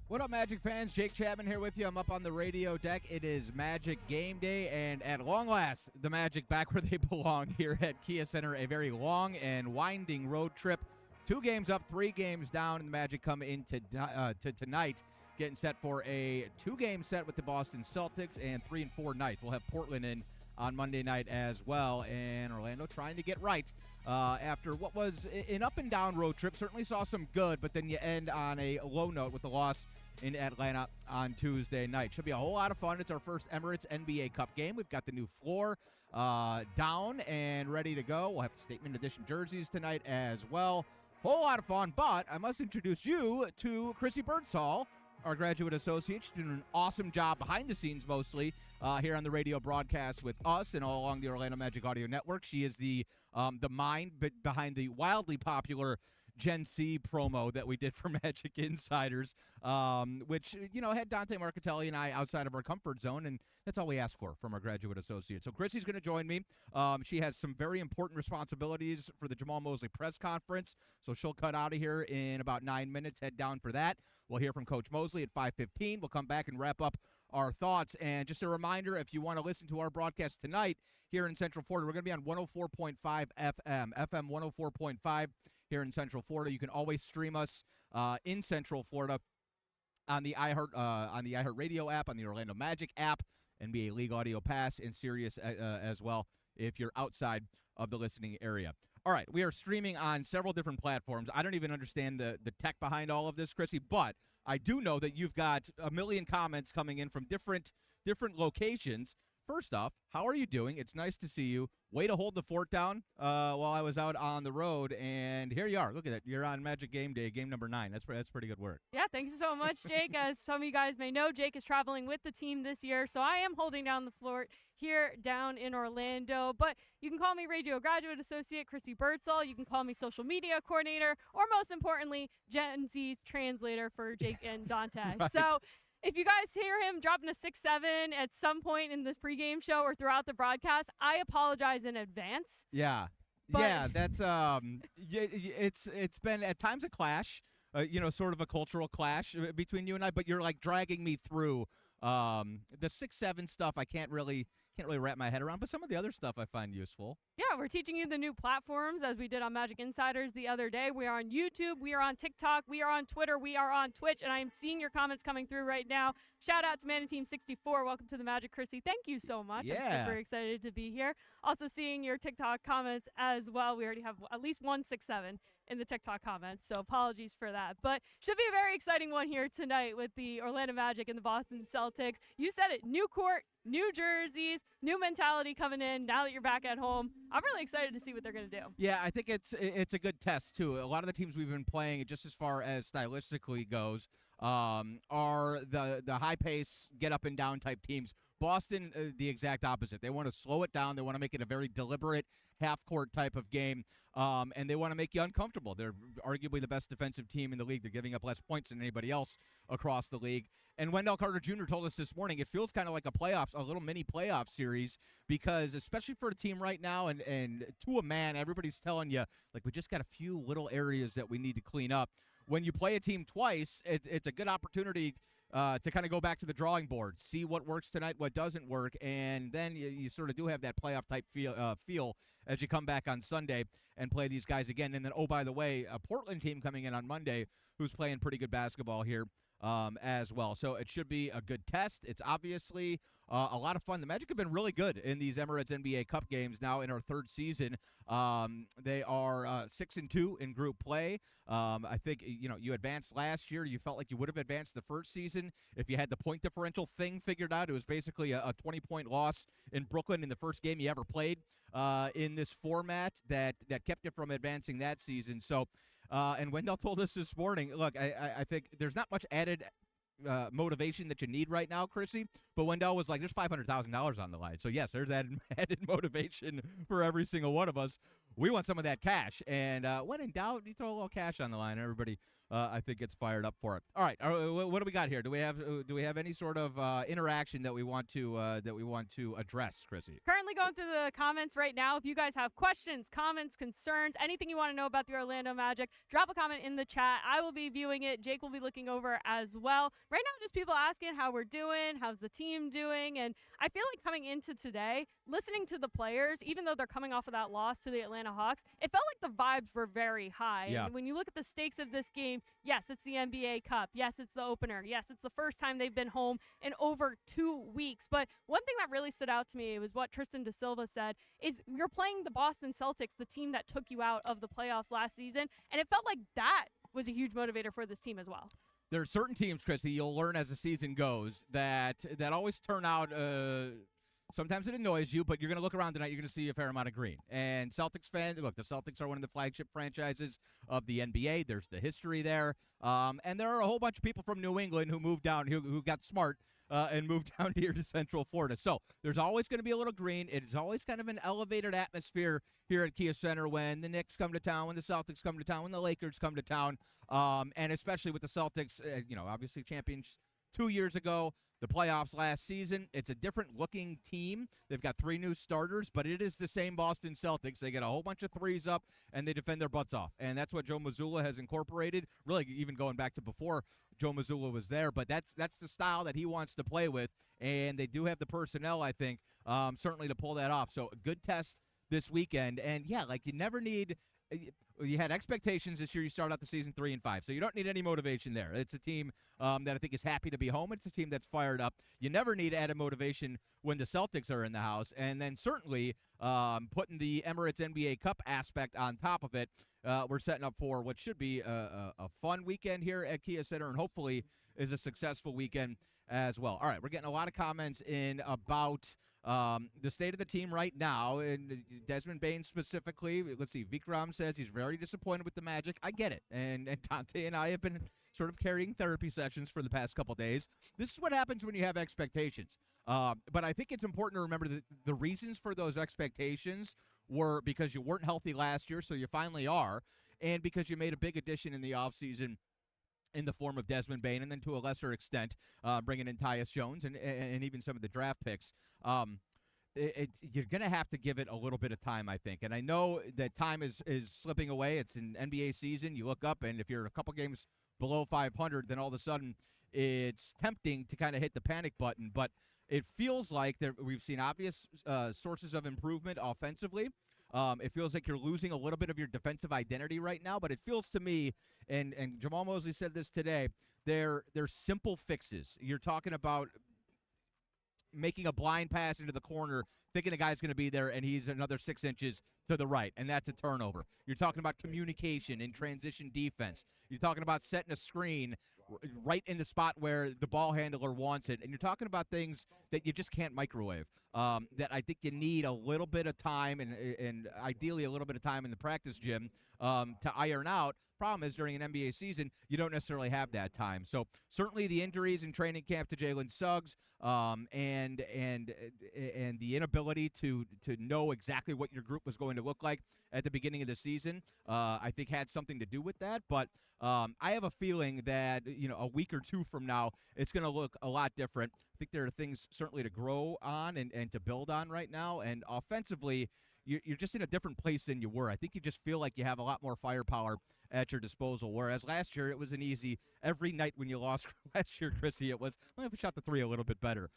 What up, Magic fans? Jake Chapman here with you. I'm up on the radio deck. It is Magic Game Day, and at long last, the Magic back where they belong here at Kia Center. A very long and winding road trip. 2 games up, 3 games down, and the Magic come into to tonight, getting set for a 2-game set with the Boston Celtics, and 3 and 4 nights. We'll have Portland in on Monday night as well, and Orlando trying to get right after what was an up-and-down road trip. Certainly saw some good, but then you end on a low note with the loss in Atlanta on Tuesday night. Should be a whole lot of fun. It's our first Emirates NBA Cup game. We've got the new floor down and ready to go. We'll have the Statement Edition jerseys tonight as well. Whole lot of fun, but I must introduce you to Chrissy Birdsall, our graduate associate. She's doing an awesome job behind the scenes mostly here on the radio broadcast with us and all along the Orlando Magic Audio Network. She is the mind behind the wildly popular Gen C promo that we did for Magic Insiders, which, had Dante Marcatelli and I outside of our comfort zone, and that's all we ask for from our graduate associate. So Chrissy's going to join me. She has some very important responsibilities for the Jamal Mosley press conference, so she'll cut out of here in about 9 minutes, head down for that. We'll hear from Coach Mosley at 5:15. We'll come back and wrap up our thoughts. And just a reminder, if you want to listen to our broadcast tonight here in Central Florida, we're going to be on 104.5 FM 104.5 here in Central Florida. You can always stream us in Central Florida on the iHeartRadio app, on the Orlando Magic app, NBA League Audio Pass, and Sirius as well if you're outside of the listening area. All right, we are streaming on several different platforms. I don't even understand the tech behind all of this, Chrissy, but I do know that you've got a million comments coming in from different locations. First off, how are you doing? It's nice to see you. Way to hold the fort down while I was out on the road, and here you are. Look at that. You're on Magic Game Day, game number 9. That's pretty good work. Yeah, thanks so much, Jake. As some of you guys may know, Jake is traveling with the team this year, so I am holding down the fort here down in Orlando. But you can call me Radio Graduate Associate Chrissy Birdsall. You can call me Social Media Coordinator, or most importantly, Gen Z's translator for Jake and Dante. Right. So if you guys hear him dropping a 6-7 at some point in this pregame show or throughout the broadcast, I apologize in advance. Yeah. That's it's been at times a clash, sort of a cultural clash between you and I, but you're like dragging me through the 6-7 stuff. I can't really wrap my head around, but some of the other stuff I find useful. Yeah, we're teaching you the new platforms as we did on Magic Insiders the other day. We are on YouTube, we are on TikTok, we are on Twitter, we are on Twitch, and I am seeing your comments coming through right now. Shout out to Manny Team 64. Welcome to the Magic, Chrissy. Thank you so much. Yeah. I'm super excited to be here. Also seeing your TikTok comments as well. We already have at least 167 in the TikTok comments, so apologies for that. But should be a very exciting one here tonight with the Orlando Magic and the Boston Celtics. You said it, new court, new jerseys, new mentality coming in now that you're back at home. I'm really excited to see what they're going to do. Yeah, I think it's a good test, too. A lot of the teams we've been playing, just as far as stylistically goes, are the high-pace, get-up-and-down type teams. Boston, the exact opposite. They want to slow it down. They want to make it a very deliberate half-court type of game, and they want to make you uncomfortable. They're arguably the best defensive team in the league. They're giving up less points than anybody else across the league. And Wendell Carter Jr. told us this morning, it feels kind of like a little mini playoff series, because especially for a team right now, and to a man, everybody's telling you, like, we just got a few little areas that we need to clean up. When you play a team twice, it's a good opportunity to kind of go back to the drawing board, see what works tonight, what doesn't work, and then you sort of do have that playoff-type feel as you come back on Sunday and play these guys again. And then, oh, by the way, a Portland team coming in on Monday who's playing pretty good basketball here as well. So it should be a good test. It's obviously a lot of fun. The Magic have been really good in these Emirates NBA Cup games now in our third season. They are 6-2 in group play. I think, you advanced last year. You felt like you would have advanced the first season if you had the point differential thing figured out. It was basically a 20-point loss in Brooklyn in the first game you ever played in this format that kept you from advancing that season. So, and Wendell told us this morning, look, I think there's not much added motivation that you need right now, Chrissy. But Wendell was like, there's $500,000 on the line. So, yes, there's added motivation for every single one of us. we want some of that cash. And when in doubt, you throw a little cash on the line. Everybody, I think, gets fired up for it. All right, what do we got here? Do we have any sort of interaction that we want to address, Chrissy? Currently going through the comments right now. If you guys have questions, comments, concerns, anything you want to know about the Orlando Magic, drop a comment in the chat. I will be viewing it. Jake will be looking over as well. Right now, just people asking how we're doing, how's the team doing, and I feel like coming into today, listening to the players, even though they're coming off of that loss to the Atlanta Hawks, it felt like the vibes were very high. Yeah. And when you look at the stakes of this game, yes, it's the NBA Cup. Yes, it's the opener. Yes, it's the first time they've been home in over 2 weeks. But one thing that really stood out to me was what Tristan Da Silva said, is you're playing the Boston Celtics, the team that took you out of the playoffs last season, and it felt like that was a huge motivator for this team as well. There are certain teams, Chrissy, you'll learn as the season goes that always turn out sometimes it annoys you, but you're going to look around tonight, you're going to see a fair amount of green. And Celtics fans, look, the Celtics are one of the flagship franchises of the NBA. There's the history there. And there are a whole bunch of people from New England who moved down, who got smart and moved down here to Central Florida. So there's always going to be a little green. It is always kind of an elevated atmosphere here at Kia Center when the Knicks come to town, when the Celtics come to town, when the Lakers come to town, and especially with the Celtics, obviously champions 2 years ago, the playoffs last season. It's a different-looking team. They've got 3 new starters, but it is the same Boston Celtics. They get a whole bunch of threes up, and they defend their butts off. And that's what Joe Mazzulla has incorporated, really even going back to before Joe Mazzulla was there. But that's the style that he wants to play with, and they do have the personnel, I think, certainly to pull that off. So a good test this weekend. And, yeah, like you never need – you had expectations this year. You start out the season 3-5, so you don't need any motivation there. It's a team that I think is happy to be home. It's a team that's fired up. You never need added motivation when the Celtics are in the house, and then certainly putting the Emirates NBA Cup aspect on top of it, we're setting up for what should be a fun weekend here at Kia Center, and hopefully is a successful weekend as well. All right, we're getting a lot of comments in about the state of the team right now, and Desmond Bain specifically. Let's see, Vikram says he's very disappointed with the Magic. I get it, and Tante and I have been sort of carrying therapy sessions for the past couple days. This is what happens when you have expectations. But I think it's important to remember that the reasons for those expectations were because you weren't healthy last year, so you finally are, and because you made a big addition in the offseason in the form of Desmond Bain, and then to a lesser extent, bringing in Tyus Jones and even some of the draft picks. You're going to have to give it a little bit of time, I think. And I know that time is slipping away. It's an NBA season. You look up, and if you're a couple games below 500, then all of a sudden it's tempting to kind of hit the panic button. But it feels like we've seen obvious sources of improvement offensively. It feels like you're losing a little bit of your defensive identity right now, but it feels to me, and Jamal Mosley said this today, they're simple fixes. You're talking about making a blind pass into the corner, thinking a guy's going to be there, and he's another 6 inches to the right, and that's a turnover. You're talking about communication and transition defense. You're talking about setting a screen right in the spot where the ball handler wants it, and you're talking about things that you just can't microwave, that I think you need a little bit of time and ideally a little bit of time in the practice gym to iron out. Problem is, during an NBA season, you don't necessarily have that time. So certainly the injuries in training camp to Jalen Suggs and the inability to know exactly what your group was going to look like at the beginning of the season, I think had something to do with that. But I have a feeling that a week or two from now, it's going to look a lot different. I think there are things certainly to grow on and to build on right now. And offensively, you're just in a different place than you were. I think you just feel like you have a lot more firepower at your disposal, whereas last year it was an easy every night when you lost last year, Chrissy, it was, well, if we shot the three a little bit better.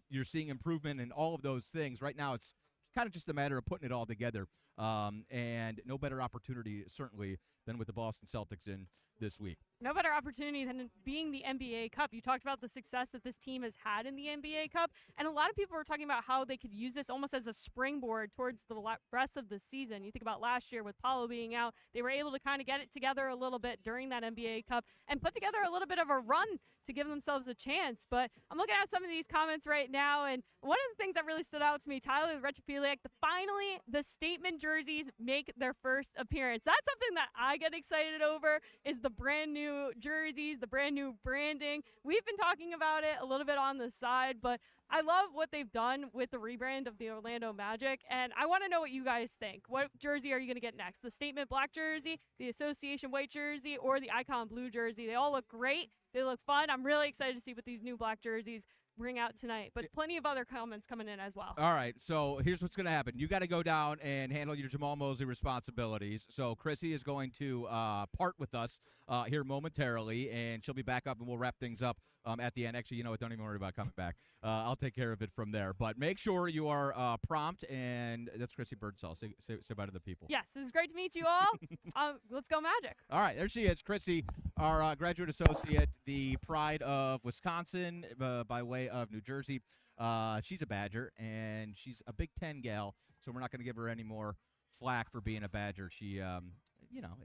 You're seeing improvement in all of those things. Right now it's kind of just a matter of putting it all together, and no better opportunity certainly than with the Boston Celtics in this week. No better opportunity than being the NBA Cup. You talked about the success that this team has had in the NBA Cup, and a lot of people were talking about how they could use this almost as a springboard towards the rest of the season. You think about last year with Paulo being out, they were able to kind of get it together a little bit during that NBA Cup and put together a little bit of a run to give themselves a chance. But I'm looking at some of these comments right now, and one of the things that really stood out to me, Tyler Retchapiliak, finally the statement jerseys make their first appearance. That's something that I get excited over, is the brand new jerseys, the brand new branding. We've been talking about it a little bit on the side, but I love what they've done with the rebrand of the Orlando Magic, and I want to know what you guys think. What jersey are you going to get next? The statement black jersey, the association white jersey, or the icon blue jersey? They all look great. They look fun. I'm really excited to see what these new black jerseys bring out tonight, but plenty of other comments coming in as well. All right, so here's what's going to happen. You got to go down and handle your Jamal Mosley responsibilities. So Chrissy is going to part with us here momentarily, and she'll be back up, and we'll wrap things up at the end. Actually, you know what? Don't even worry about coming back. I'll take care of it from there. But make sure you are prompt, and that's Chrissy Birdsall. Say bye to the people. Yes, it's great to meet you all. Let's go Magic. All right, there she is, Chrissy, our graduate associate, the pride of Wisconsin by way of New Jersey. She's a Badger, and she's a Big Ten gal, so we're not going to give her any more flack for being a Badger. She,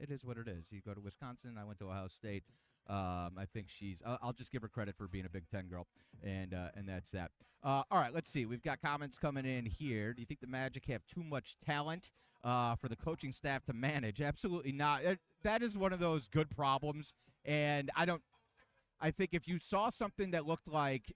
it is what it is. You go to Wisconsin. I went to Ohio State. I think I'll just give her credit for being a Big Ten girl, and that's that. All right, let's see. We've got comments coming in here. Do you think the Magic have too much talent for the coaching staff to manage? Absolutely not. That is one of those good problems, and I think if you saw something that looked like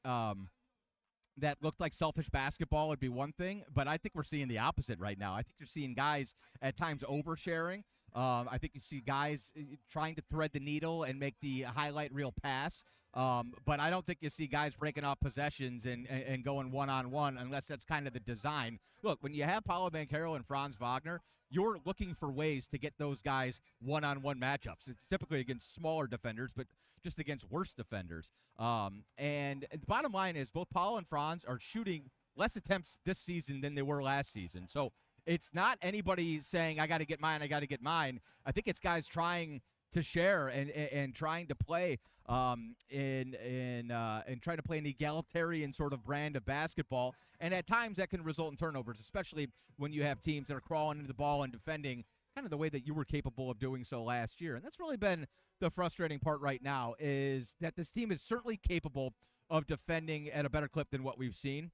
selfish basketball, would be one thing, but I think we're seeing the opposite right now. I think you're seeing guys at times oversharing. I think you see guys trying to thread the needle and make the highlight reel pass. But I don't think you see guys breaking off possessions and going one-on-one unless that's kind of the design. Look, when you have Paolo Banchero and Franz Wagner, you're looking for ways to get those guys one-on-one matchups. It's typically against smaller defenders, but just against worse defenders. And the bottom line is both Paolo and Franz are shooting less attempts this season than they were last season. So it's not anybody saying, I got to get mine. I think it's guys trying to share and trying to play and trying to play an egalitarian sort of brand of basketball. And at times that can result in turnovers, especially when you have teams that are crawling into the ball and defending kind of the way that you were capable of doing so last year. And that's really been the frustrating part right now, is that this team is certainly capable of defending at a better clip than what we've seen.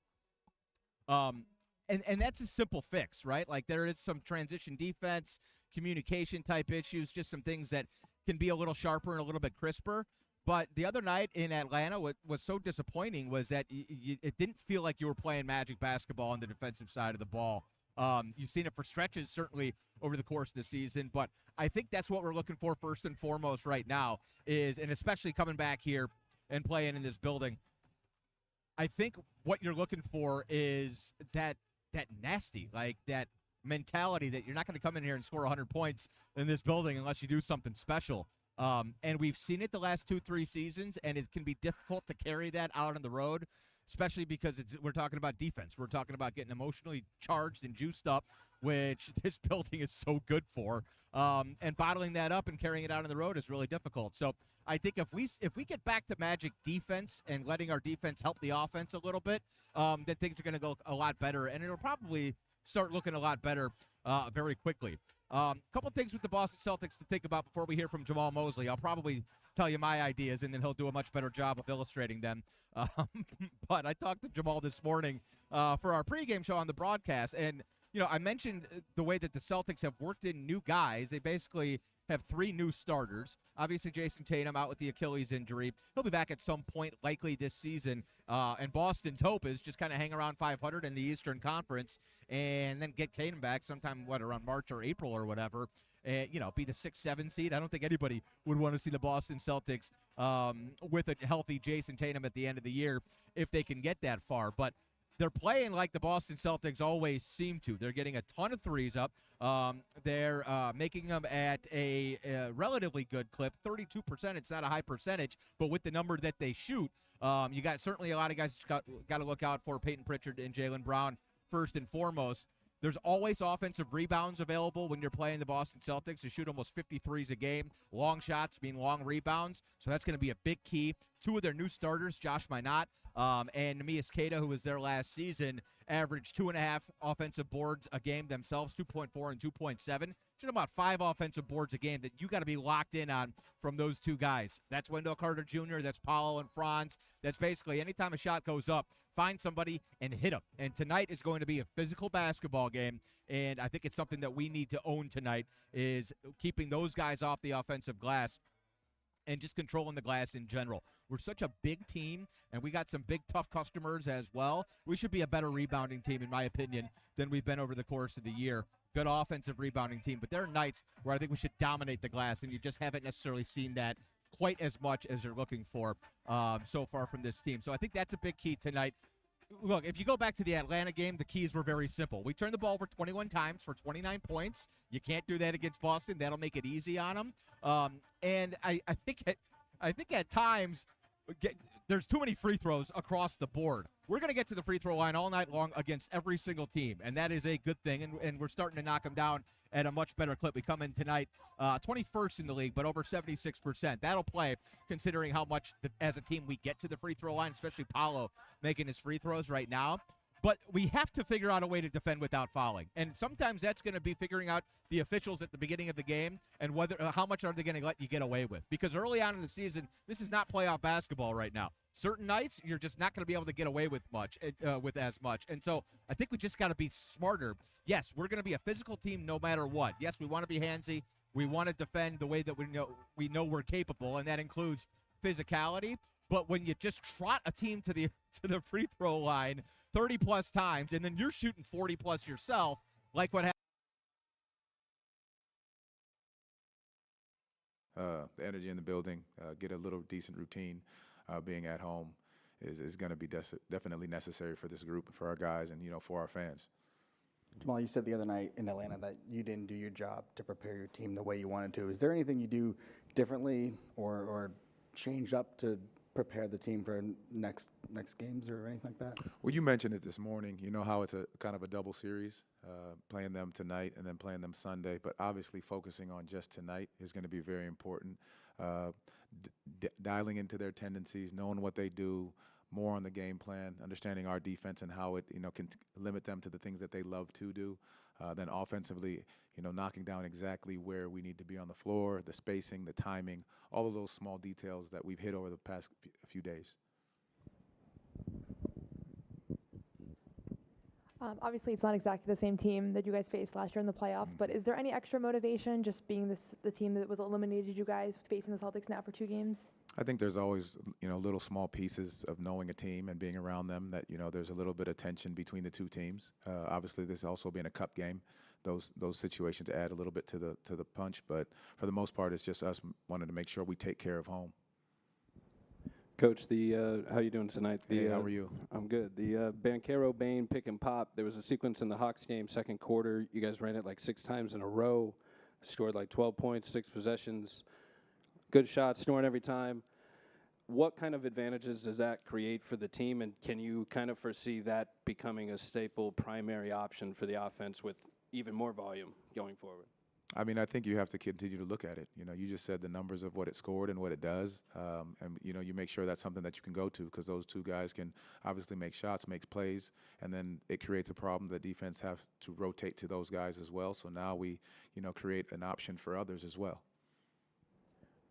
And that's a simple fix, right? Like, there is some transition defense, communication type issues, just some things that can be a little sharper and a little bit crisper. But the other night in Atlanta, what was so disappointing was that it didn't feel like you were playing Magic basketball on the defensive side of the ball. You've seen it for stretches, certainly, over the course of the season. But I think that's what we're looking for first and foremost right now is, and especially coming back here and playing in this building, I think what you're looking for is that nasty, like that mentality that you're not going to come in here and score 100 points in this building unless you do something special. And we've seen it the last 2-3 seasons, and it can be difficult to carry that out on the road, especially because we're talking about defense. We're talking about getting emotionally charged and juiced up, which this building is so good for. And bottling that up and carrying it out on the road is really difficult. So I think if we get back to Magic defense and letting our defense help the offense a little bit, then things are going to go a lot better, and it'll probably start looking a lot better very quickly. Couple things with the Boston Celtics to think about before we hear from Jamal Mosley. I'll probably tell you my ideas, and then he'll do a much better job of illustrating them. But I talked to Jamal this morning for our pregame show on the broadcast, and I mentioned the way that the Celtics have worked in new guys. They basically have 3 new starters. Obviously, Jason Tatum out with the Achilles injury. He'll be back at some point, likely this season. And Boston's hope is just kind of hang around 500 in the Eastern Conference and then get Tatum back sometime, around March or April or whatever, and, be the 6-7 seed. I don't think anybody would want to see the Boston Celtics with a healthy Jason Tatum at the end of the year if they can get that far. But they're playing like the Boston Celtics always seem to. They're getting a ton of threes up. They're making them at a relatively good clip, 32%. It's not a high percentage, but with the number that they shoot, you got certainly a lot of guys got to look out for. Peyton Pritchard and Jaylen Brown first and foremost. There's always offensive rebounds available when you're playing the Boston Celtics. They shoot almost 53s a game. Long shots mean long rebounds, so that's going to be a big key. 2 of their new starters, Josh Minott and Neemias Queta, who was there last season, averaged 2.5 offensive boards a game themselves, 2.4 and 2.7. Should about 5 offensive boards a game that you got to be locked in on from those 2 guys. That's Wendell Carter Jr., that's Paolo and Franz. That's basically anytime a shot goes up, find somebody and hit them. And tonight is going to be a physical basketball game, and I think it's something that we need to own tonight is keeping those guys off the offensive glass. and just controlling the glass in general. We're such a big team, and we got some big, tough customers as well. We should be a better rebounding team, in my opinion, than we've been over the course of the year. Good offensive rebounding team, but there are nights where I think we should dominate the glass, and you just haven't necessarily seen that quite as much as you're looking for so far from this team. So I think that's a big key tonight. Look, if you go back to the Atlanta game, the keys were very simple. We turned the ball over 21 times for 29 points. You can't do that against Boston. That'll make it easy on them. And I think at times there's too many free throws across the board. We're going to get to the free throw line all night long against every single team, and that is a good thing, and we're starting to knock them down at a much better clip. We come in tonight 21st in the league, but over 76%. That'll play considering how much, as a team, we get to the free throw line, especially Paolo making his free throws right now. But we have to figure out a way to defend without fouling. And sometimes that's going to be figuring out the officials at the beginning of the game and whether how much are they going to let you get away with. Because early on in the season, this is not playoff basketball right now. Certain nights, you're just not going to be able to get away with as much. And so I think we just got to be smarter. Yes, we're going to be a physical team no matter what. Yes, we want to be handsy. We want to defend the way that we know we're capable, and that includes physicality. But when you just trot a team to the free throw line 30-plus times, and then you're shooting 40-plus yourself, like what happened. The energy in the building, get a little decent routine being at home is going to be definitely necessary for this group, for our guys, and, for our fans. Jamal, you said the other night in Atlanta that you didn't do your job to prepare your team the way you wanted to. Is there anything you do differently or change up to prepare the team for next games or anything like that? Well, you mentioned it this morning. You know how it's a kind of a double series, playing them tonight and then playing them Sunday. But obviously focusing on just tonight is going to be very important. Dialing into their tendencies, knowing what they do, more on the game plan, understanding our defense and how it can limit them to the things that they love to do. Then offensively, knocking down exactly where we need to be on the floor, the spacing, the timing, all of those small details that we've hit over the past few days. Obviously, it's not exactly the same team that you guys faced last year in the playoffs, but is there any extra motivation just being the team that was eliminated you guys facing the Celtics now for 2 games? I think there's always, little small pieces of knowing a team and being around them that, there's a little bit of tension between the two teams. Obviously, this also being a cup game, those situations add a little bit to the punch. But for the most part, it's just us wanting to make sure we take care of home. Coach, how you doing tonight? Hey, how are you? I'm good. The Banchero-Bane pick and pop, there was a sequence in the Hawks game, second quarter. You guys ran it like 6 times in a row, scored like 12 points, 6 possessions. Good shots, scoring every time. What kind of advantages does that create for the team, and can you kind of foresee that becoming a staple primary option for the offense with even more volume going forward? I mean, I think you have to continue to look at it. You just said the numbers of what it scored and what it does. And, you make sure that's something that you can go to because those two guys can obviously make shots, make plays, and then it creates a problem that defense have to rotate to those guys as well. So now we, create an option for others as well.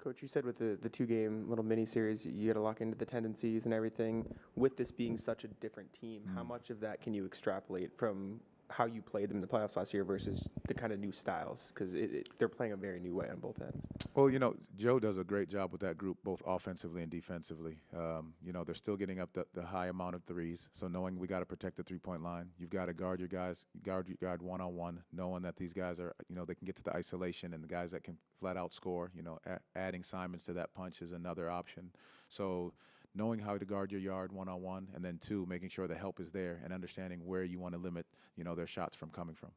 Coach, you said with the 2-game little mini-series, you got to lock into the tendencies and everything. With this being such a different team, how much of that can you extrapolate from how you played them in the playoffs last year versus the kind of new styles? Because they're playing a very new way on both ends. Well, Joe does a great job with that group, both offensively and defensively. They're still getting up the high amount of threes. So knowing we got to protect the 3-point line, you've got to guard your guys, guard one-on-one, knowing that these guys are, they can get to the isolation and the guys that can flat out score, adding Simons to that punch is another option. So knowing how to guard your yard one-on-one, and then 2, making sure the help is there and understanding where you want to limit, their shots from coming from.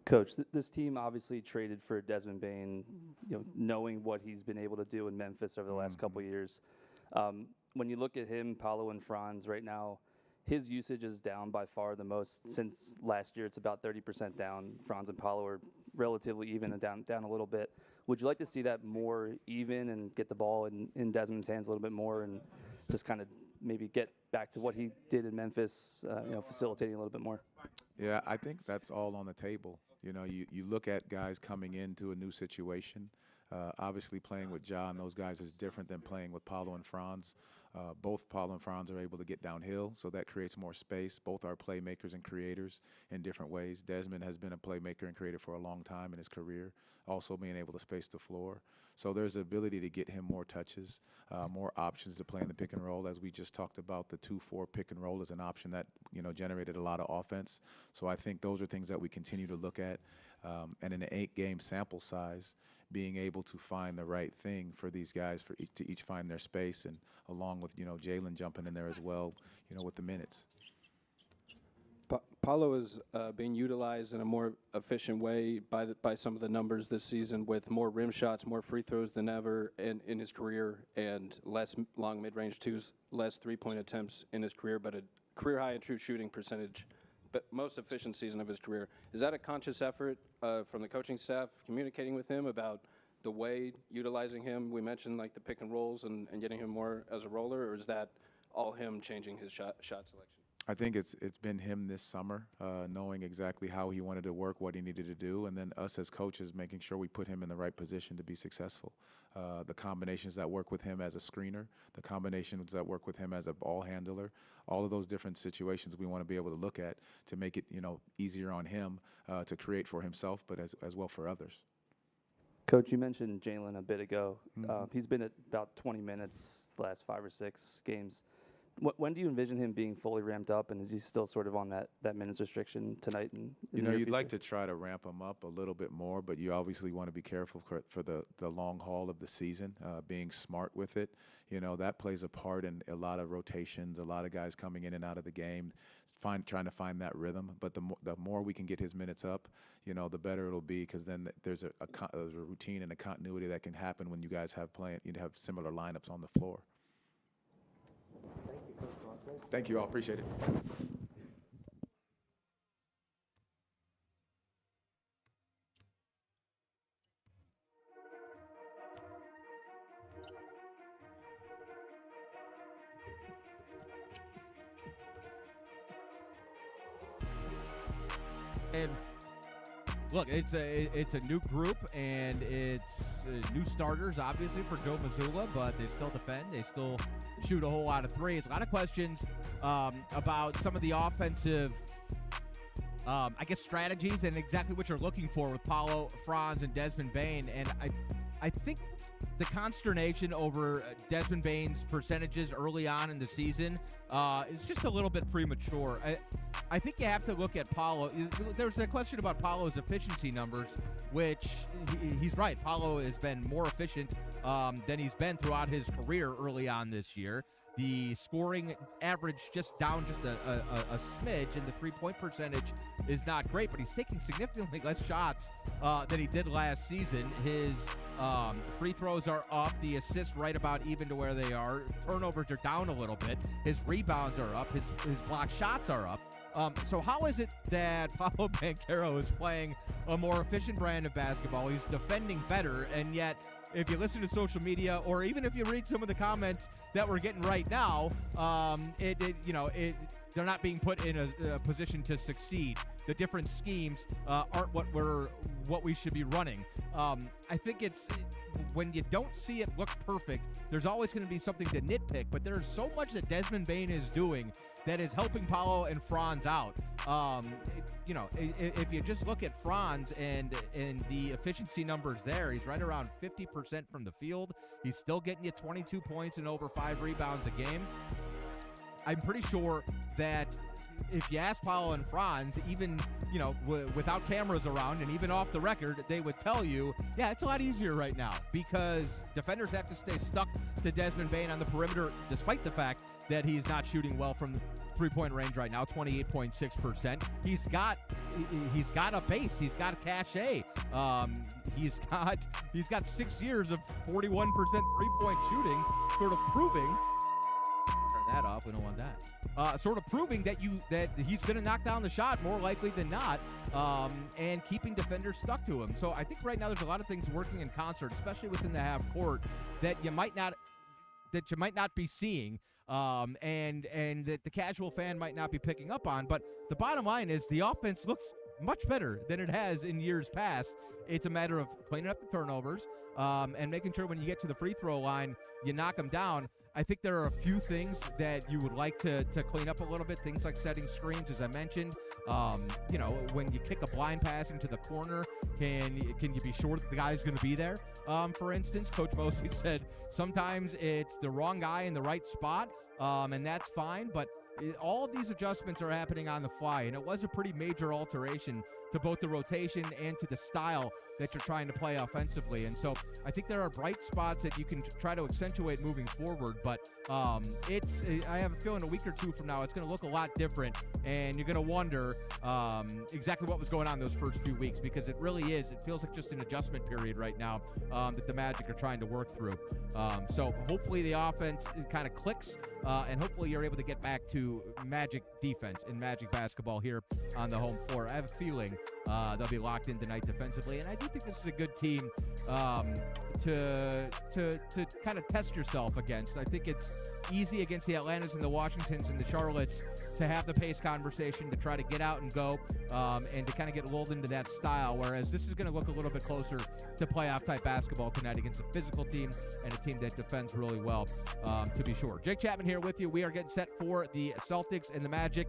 Coach, this team obviously traded for Desmond Bane, knowing what he's been able to do in Memphis over the last couple of years. When you look at him, Paolo and Franz right now, his usage is down by far the most since last year. It's about 30% down. Franz and Paolo are relatively even and down a little bit. Would you like to see that more even and get the ball in Desmond's hands a little bit more and just kind of maybe get back to what he did in Memphis, facilitating a little bit more? Yeah, I think that's all on the table. You look at guys coming into a new situation. Obviously, playing with Ja and those guys is different than playing with Paolo and Franz. Both Paul and Franz are able to get downhill, so that creates more space. Both are playmakers and creators in different ways. Desmond has been a playmaker and creator for a long time in his career, also being able to space the floor. So there's the ability to get him more touches, more options to play in the pick and roll. As we just talked about, the 2-4 pick and roll is an option that, generated a lot of offense. So I think those are things that we continue to look at. And in an 8-game sample size, being able to find the right thing for these guys to each find their space, and along with, Jalen jumping in there as well, with the minutes. Paulo is being utilized in a more efficient way by some of the numbers this season, with more rim shots, more free throws than ever in his career, and less long mid-range twos, less three-point attempts in his career, but a career high in true shooting percentage, but most efficient season of his career. Is that a conscious effort from the coaching staff, communicating with him about the way utilizing him? We mentioned like the pick and rolls and getting him more as a roller, or is that all him changing his shot selection? I think it's been him this summer, knowing exactly how he wanted to work, what he needed to do, and then us as coaches making sure we put him in the right position to be successful. The combinations that work with him as a screener, the combinations that work with him as a ball handler, all of those different situations we want to be able to look at to make it, easier on him to create for himself, but as well for others. Coach, you mentioned Jalen a bit ago. Mm-hmm. He's been at about 20 minutes the last 5 or 6 games. When do you envision him being fully ramped up, and is he still sort of on that minutes restriction tonight? You'd like to try to ramp him up a little bit more, but you obviously want to be careful for the long haul of the season, being smart with it. That plays a part in a lot of rotations, a lot of guys coming in and out of the game, trying to find that rhythm. But the more we can get his minutes up, the better it'll be, because then there's a routine and a continuity that can happen when you guys have similar lineups on the floor. Thank you all. Appreciate it. And look, it's a new group, and it's new starters, obviously, for Joe Mazzulla, but they still defend. They still shoot a whole lot of threes. A lot of questions about some of the offensive, strategies and exactly what you're looking for with Paulo, Franz, and Desmond Bane. And I think the consternation over Desmond Bane's percentages early on in the season is just a little bit premature. I think you have to look at Paulo. There's a question about Paulo's efficiency numbers, which he's right. Paulo has been more efficient than he's been throughout his career early on this year. The scoring average just down just a smidge, and the three-point percentage is not great, but he's taking significantly less shots than he did last season. His free throws are up, the assists right about even to where they are. Turnovers are down a little bit. His rebounds are up. His block shots are up. So how is it that Paolo Banchero is playing a more efficient brand of basketball? He's defending better, and yet if you listen to social media, or even if you read some of the comments that we're getting right now, they're not being put in a position to succeed. The different schemes aren't what we should be running. I think it's when you don't see it look perfect, there's always going to be something to nitpick, but there's so much that Desmond Bane is doing that is helping Paulo and Franz out. If you just look at Franz and the efficiency numbers there, he's right around 50% from the field. He's still getting you 22 points and over 5 rebounds a game. I'm pretty sure that if you ask Paulo and Franz, even without cameras around and even off the record, they would tell you, yeah, it's a lot easier right now because defenders have to stay stuck to Desmond Bane on the perimeter, despite the fact that he's not shooting well from three-point range right now, 28.6%. He's got a base. He's got a cachet. He's got 6 years of 41% three-point shooting, sort of proving. Turn that off. We don't want that. Sort of proving that he's going to knock down the shot more likely than not, and keeping defenders stuck to him. So I think right now there's a lot of things working in concert, especially within the half court, that you might not be seeing, and that the casual fan might not be picking up on. But the bottom line is the offense looks much better than it has in years past. It's a matter of cleaning up the turnovers and making sure when you get to the free throw line, you knock them down. I think there are a few things that you would like to clean up a little bit. Things like setting screens, as I mentioned. When you kick a blind pass into the corner, can you be sure that the guy's going to be there? For instance, Coach Mosley said sometimes it's the wrong guy in the right spot, and that's fine. But all of these adjustments are happening on the fly, and it was a pretty major alteration to both the rotation and to the style that you're trying to play offensively. And so I think there are bright spots that you can try to accentuate moving forward, but I have a feeling a week or two from now it's going to look a lot different, and you're going to wonder exactly what was going on those first few weeks, because it really is. It feels like just an adjustment period right now that the Magic are trying to work through. So hopefully the offense kind of clicks, and hopefully you're able to get back to Magic defense and Magic basketball here on the home floor. I have a feeling they'll be locked in tonight defensively, and I do think this is a good team to kind of test yourself against. I think it's easy against the Atlantas and the Washingtons and the Charlottes to have the pace conversation, to try to get out and go, and to kind of get lulled into that style, whereas this is going to look a little bit closer to playoff-type basketball tonight against a physical team and a team that defends really well, to be sure. Jake Chapman here with you. We are getting set for the Celtics and the Magic.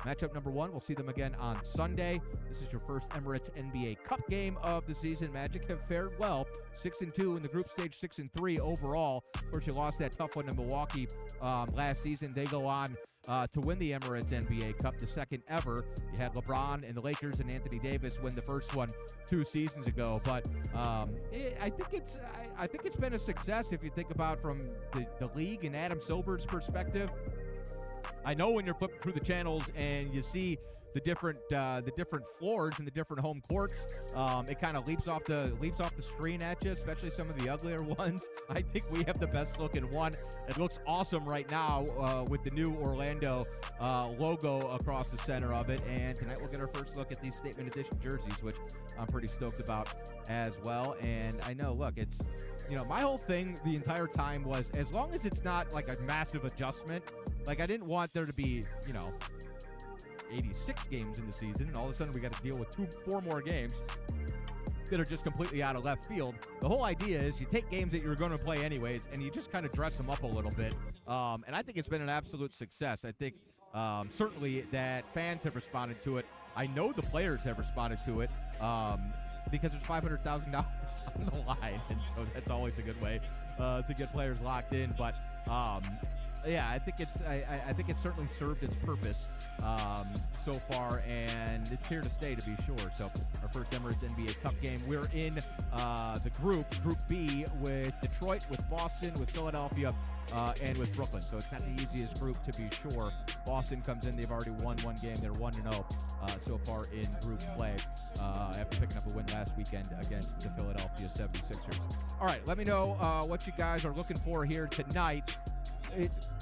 Matchup number 1, we'll see them again on Sunday. This is your first Emirates NBA Cup game of the season. Magic have fared well, 6-2 in the group stage, 6-3 overall. Of course, you lost that tough one to Milwaukee last season. They go on to win the Emirates NBA Cup, the second ever. You had LeBron and the Lakers and Anthony Davis win the first one 2 seasons ago. But I think it's been a success if you think about from the league and Adam Silver's perspective. I know when you're flipping through the channels and you see the different floors and the different home courts, it kind of leaps off the screen at you, especially some of the uglier ones. I think we have the best looking one. It looks awesome right now with the new Orlando logo across the center of it. And tonight we'll get our first look at these statement edition jerseys, which I'm pretty stoked about as well. And I know, look, it's, my whole thing the entire time was, as long as it's not like a massive adjustment, like I didn't want there to be, 86 games in the season, and all of a sudden we got to deal with 4 more games that are just completely out of left field. The whole idea is you take games that you're going to play anyways, and you just kind of dress them up a little bit. And I think it's been an absolute success. I think certainly that fans have responded to it. I know the players have responded to it because there's $500,000 on the line, and so that's always a good way to get players locked in. But yeah, I think it's certainly served its purpose so far, and it's here to stay, to be sure. So our first Emirates NBA Cup game. We're in the Group B, with Detroit, with Boston, with Philadelphia, and with Brooklyn. So it's not the easiest group, to be sure. Boston comes in; they've already won one game. They're 1-0 so far in group play after picking up a win last weekend against the Philadelphia 76ers. All right, let me know what you guys are looking for here tonight.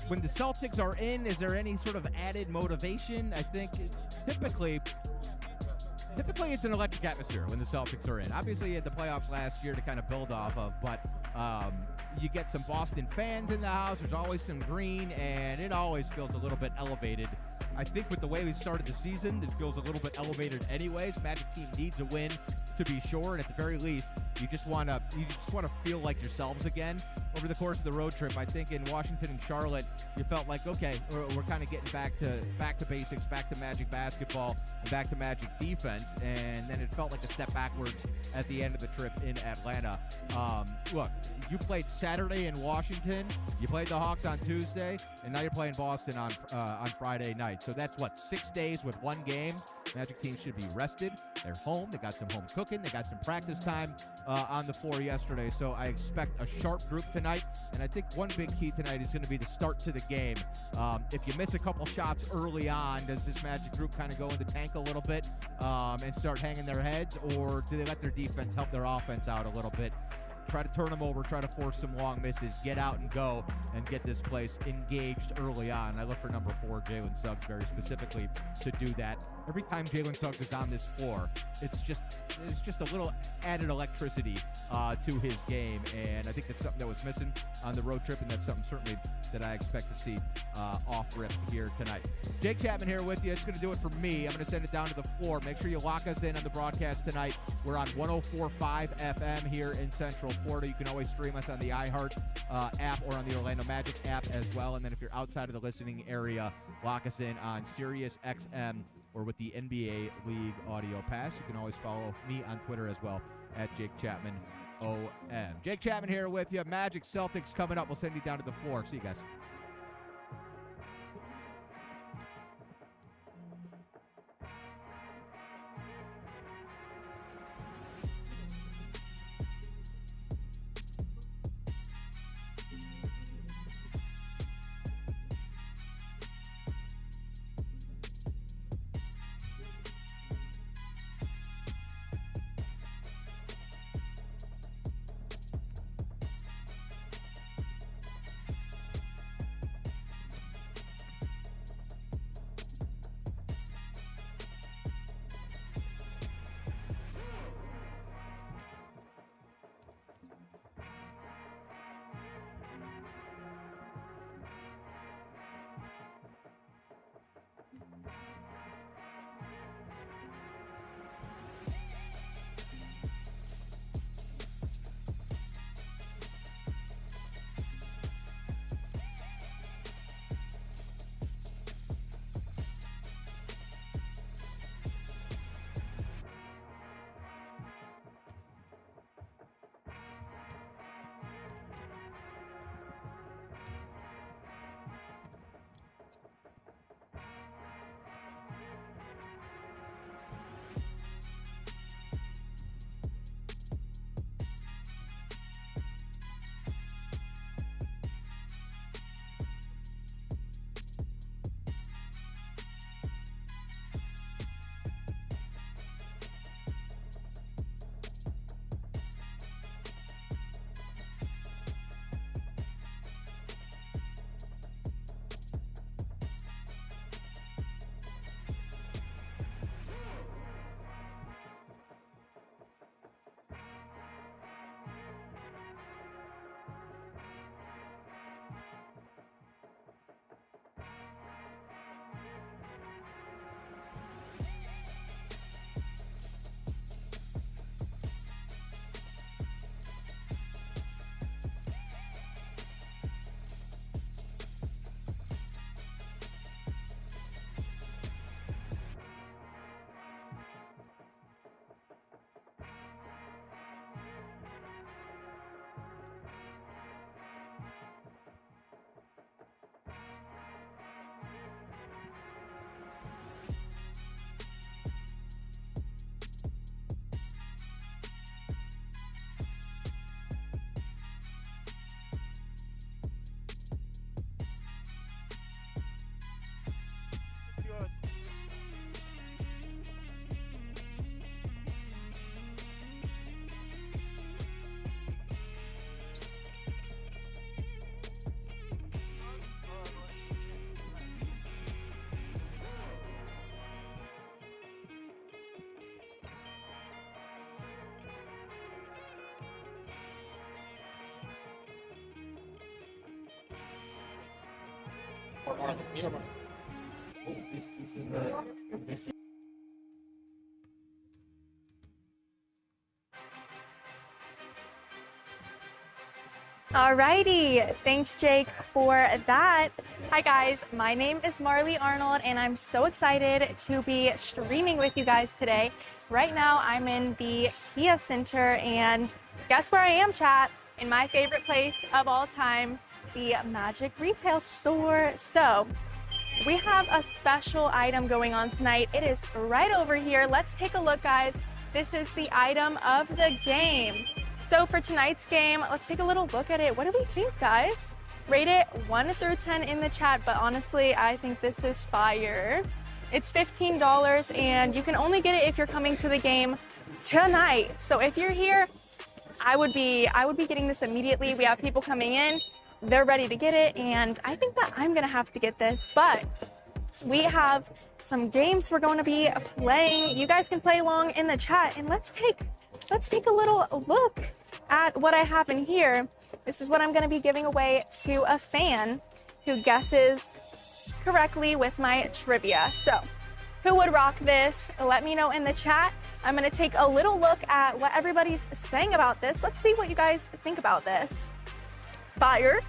When the Celtics are in, is there any sort of added motivation? I think typically it's an electric atmosphere when the Celtics are in. Obviously, you had the playoffs last year to kind of build off of, but you get some Boston fans in the house. There's always some green, and it always feels a little bit elevated. I think with the way we started the season, it feels a little bit elevated anyways. Magic team needs a win, to be sure, and at the very least, you just want to feel like yourselves again over the course of the road trip. I think in Washington and Charlotte, you felt like, okay, we're kind of getting back to basics, back to Magic basketball, and back to Magic defense, and then it felt like a step backwards at the end of the trip in Atlanta. Look, you played Saturday in Washington, you played the Hawks on Tuesday, and now you're playing Boston on Friday night. So that's 6 days with one game. Magic team should be rested. They're home. They got some home cooking. They got some practice time on the floor yesterday. So I expect a sharp group tonight. And I think one big key tonight is going to be the start to the game. If you miss a couple shots early on, does this Magic group kind of go in the tank a little bit and start hanging their heads? Or do they let their defense help their offense out a little bit? Try to turn them over, try to force some long misses, get out and go, and get this place engaged early on. I look for number 4, Jalen Suggs, very specifically to do that. Every time Jalen Suggs is on this floor, it's just there's just a little added electricity to his game, and I think that's something that was missing on the road trip, and that's something certainly that I expect to see off rip here tonight. Jake Chapman here with you. It's going to do it for me. I'm going to send it down to the floor. Make sure you lock us in on the broadcast tonight. We're on 104.5 FM here in Central Florida. You can always stream us on the iHeart app or on the Orlando Magic app as well. And then if you're outside of the listening area, lock us in on Sirius XM or with the NBA League Audio Pass. You can always follow me on Twitter as well at Jake Chapman OM. Jake Chapman here with you. Magic Celtics coming up. We'll send you down to the floor. See you guys. Alrighty, thanks Jake for that. Hi guys, my name is Marley Arnold and I'm so excited to be streaming with you guys today. Right now I'm in the Kia Center and guess where I am, chat? In my favorite place of all time, the Magic Retail Store. So we have a special item going on tonight. It is right over here. Let's take a look, guys. This is the item of the game. So for tonight's game, let's take a little look at it. What do we think, guys? Rate it 1 through 10 in the chat, but honestly, I think this is fire. It's $15 and you can only get it if you're coming to the game tonight. So if you're here, I would be getting this immediately. We have people coming in, they're ready to get it, and I think that I'm gonna have to get this, but we have some games we're going to be playing. You guys can play along in the chat, and let's take a little look at what I have in here. This is what I'm going to be giving away to a fan who guesses correctly with my trivia. So, who would rock this? Let me know in the chat. I'm going to take a little look at what everybody's saying about this. Let's see what you guys think about this. Fire.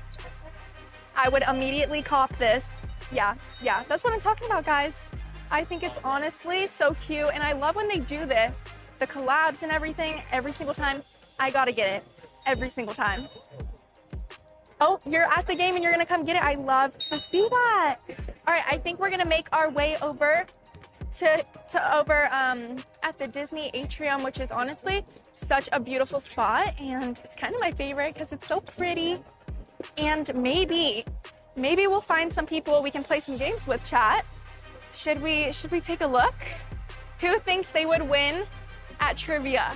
I would immediately cop this. Yeah, that's what I'm talking about, guys. I think it's honestly so cute, and I love when they do this. The collabs and everything, every single time. I gotta get it. Every single time. Oh, you're at the game and you're gonna come get it. I love to see that. All right, I think we're gonna make our way over to at the Disney Atrium, which is honestly such a beautiful spot, and it's kind of my favorite because it's so pretty. And maybe we'll find some people we can play some games with, chat. Should we take a look? Who thinks they would win at trivia?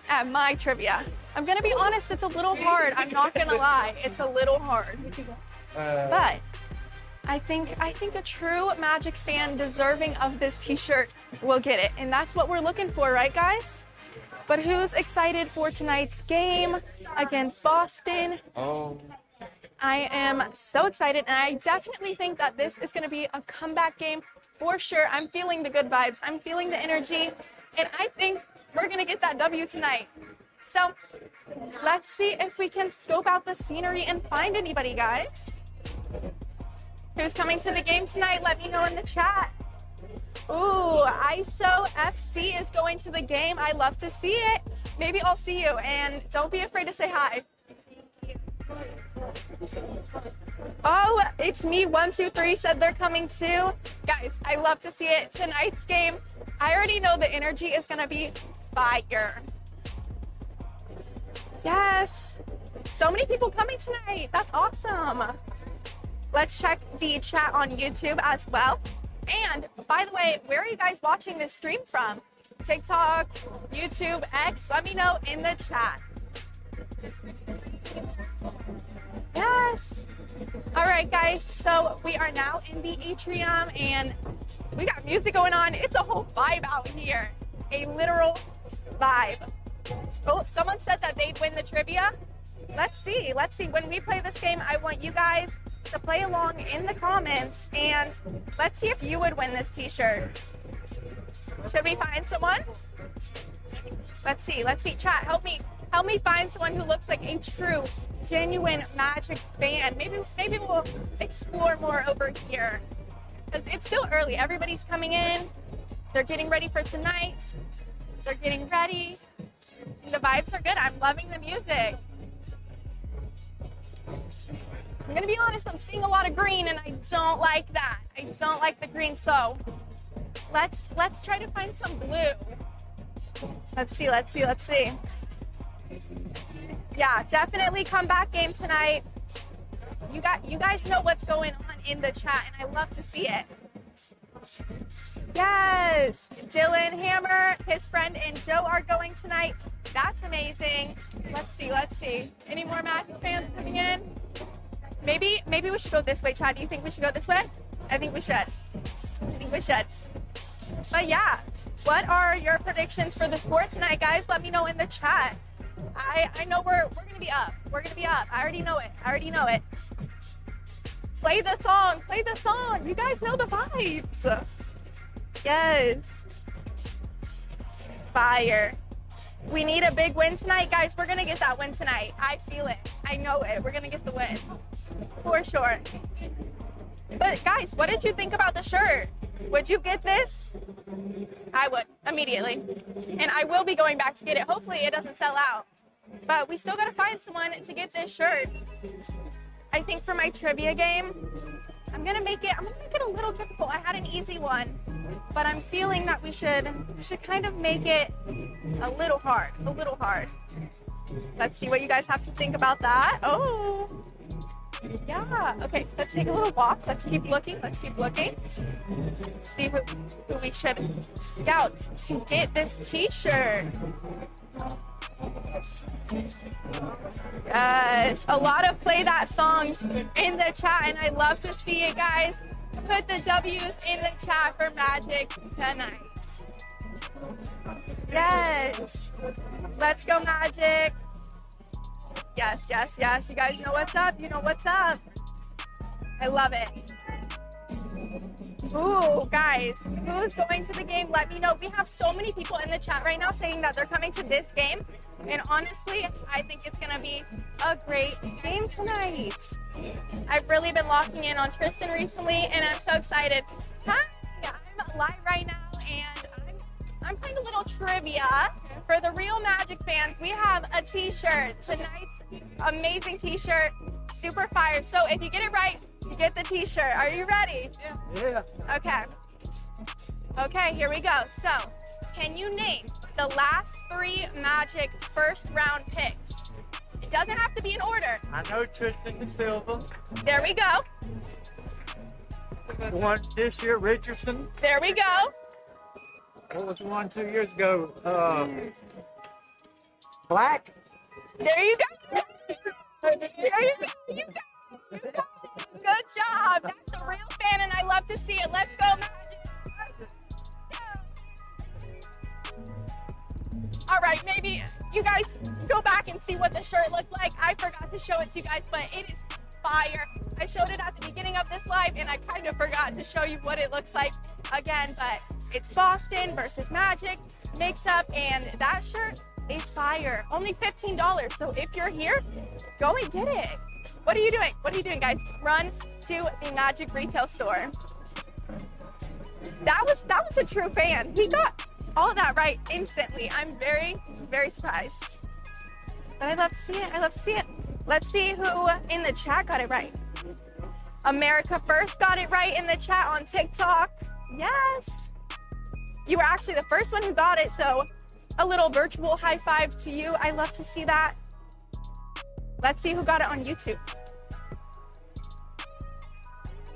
At my trivia. I'm gonna be honest, it's a little hard. I'm not gonna lie, it's a little hard. But I think a true Magic fan deserving of this t-shirt will get it. And that's what we're looking for, right guys? But who's excited for tonight's game against Boston? I am so excited, and I definitely think that this is gonna be a comeback game for sure. I'm feeling the good vibes, I'm feeling the energy, and I think we're gonna get that W tonight. So let's see if we can scope out the scenery and find anybody, guys. Who's coming to the game tonight? Let me know in the chat. Ooh, ISO FC is going to the game. I love to see it. Maybe I'll see you, and don't be afraid to say hi. Oh, it's me, 123 said they're coming too. Guys, I love to see it. Tonight's game, I already know the energy is gonna be fire. Yes, so many people coming tonight. That's awesome. Let's check the chat on YouTube as well. And by the way, where are you guys watching this stream from? TikTok, YouTube, X? Let me know in the chat. Yes. All right, guys. So we are now in the atrium, and we got music going on. It's a whole vibe out here. A literal vibe. Oh, someone said that they'd win the trivia. Let's see. Let's see. When we play this game, I want you guys to play along in the comments, and let's see if you would win this t-shirt. Should we find someone? Let's see. Let's see. Chat, help me find someone who looks like a true, genuine Magic fan. Maybe we'll explore more over here. It's still early. Everybody's coming in. They're getting ready for tonight. They're getting ready. The vibes are good. I'm loving the music. I'm gonna be honest, I'm seeing a lot of green, and I don't like that. I don't like the green, so let's try to find some blue. Let's see. Yeah, definitely comeback game tonight. You guys know what's going on in the chat, and I love to see it. Yes, Dylan Hammer, his friend, and Joe are going tonight. That's amazing. Let's see. Any more Magic fans coming in? Maybe we should go this way, Chad. Do you think we should go this way? I think we should. But yeah, what are your predictions for the score tonight, guys? Let me know in the chat. I know we're gonna be up. I already know it. Play the song. You guys know the vibes. Yes. Fire. We need a big win tonight, guys. We're gonna get that win tonight. I feel it. I know it. We're gonna get the win. For sure. But guys, what did you think about the shirt? Would you get this? I would, immediately. And I will be going back to get it. Hopefully it doesn't sell out. But we still gotta find someone to get this shirt. I think for my trivia game, I'm gonna make it a little difficult. I had an easy one, but I'm feeling that we should kind of make it a little hard. Let's see what you guys have to think about that. Oh, yeah. Okay, let's take a little walk. Let's keep looking. See who we should scout to get this t-shirt. Yes, a lot of play that songs in the chat, and I love to see it, guys. put the W's in the chat for Magic tonight. Yes. Let's go, Magic. Yes, yes, yes. You guys know what's up. You know what's up. I love it. Ooh, guys, who's going to the game? Let me know. We have so many people in the chat right now saying that they're coming to this game. And honestly, I think it's going to be a great game tonight. I've really been locking in on Tristan recently, and I'm so excited. Hi, I'm live right now, and I'm playing a little trivia. For the real Magic fans, we have a t-shirt. Tonight's amazing t-shirt, super fire. So if you get it right, you get the t-shirt. Are you ready? Yeah. Okay. Okay, here we go. So, can you name the last 3 Magic first round picks? It doesn't have to be in order. I know Tristan Silva. There we go. The one this year, Richardson. There we go. What was the one 2 years ago? Black. There you go. There you go. You got it. You got it. Good job. That's a real fan, and I love to see it. Let's go, Magic. All right, maybe you guys go back and see what the shirt looked like. I forgot to show it to you guys, but it is fire. I showed it at the beginning of this live, and I kind of forgot to show you what it looks like again, but it's Boston versus Magic mix-up, and that shirt is fire. Only $15, so if you're here, go and get it. What are you doing? What are you doing, guys? Run to the Magic retail store. That was a true fan. He got all of that right instantly. I'm very, very surprised. But I love to see it. I love to see it. Let's see who in the chat got it right. America First got it right in the chat on TikTok. Yes. You were actually the first one who got it, so a little virtual high five to you. I love to see that. Let's see who got it on YouTube.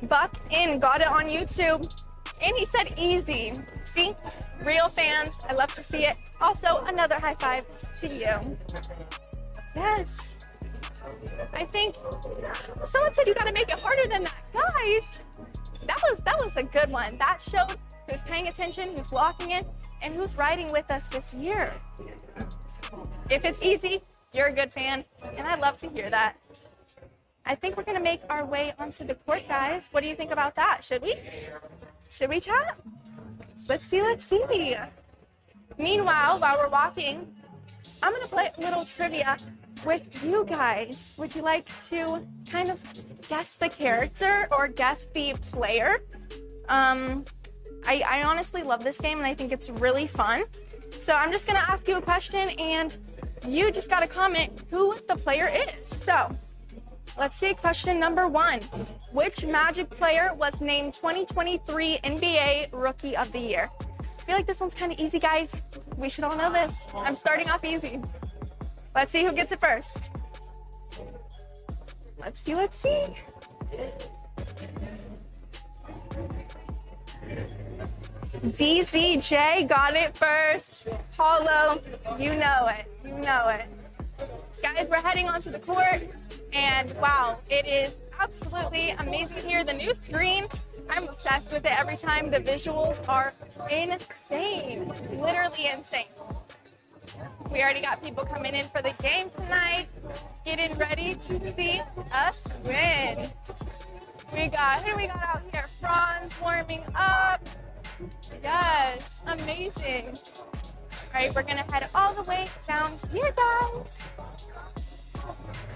Buck In got it on YouTube, and he said easy. See, real fans, I love to see it. Also, another high five to you. Yes. I think someone said you gotta make it harder than that. Guys, that was a good one. That showed who's paying attention, who's locking in, and who's riding with us this year. If it's easy, you're a good fan, and I love to hear that. I think we're gonna make our way onto the court, guys. What do you think about that? Should we? Should we chat? Let's see, let's see. Meanwhile, while we're walking, I'm gonna play a little trivia with you guys. Would you like to kind of guess the character or guess the player? I honestly love this game, and I think it's really fun. So I'm just gonna ask you a question, and you just gotta comment who the player is. So let's see, question number 1. Which Magic player was named 2023 NBA Rookie of the Year? I feel like this one's kind of easy, guys. We should all know this. I'm starting off easy. Let's see who gets it first. Let's see, let's see. DZJ got it first. Paulo, you know it. You know it. Guys, we're heading onto the court, and wow, it is absolutely amazing here. The new screen, I'm obsessed with it every time. The visuals are insane, literally insane. We already got people coming in for the game tonight, getting ready to see us win. Who do we got out here? Franz warming up. Yes, amazing. All right, we're gonna head all the way down here, guys.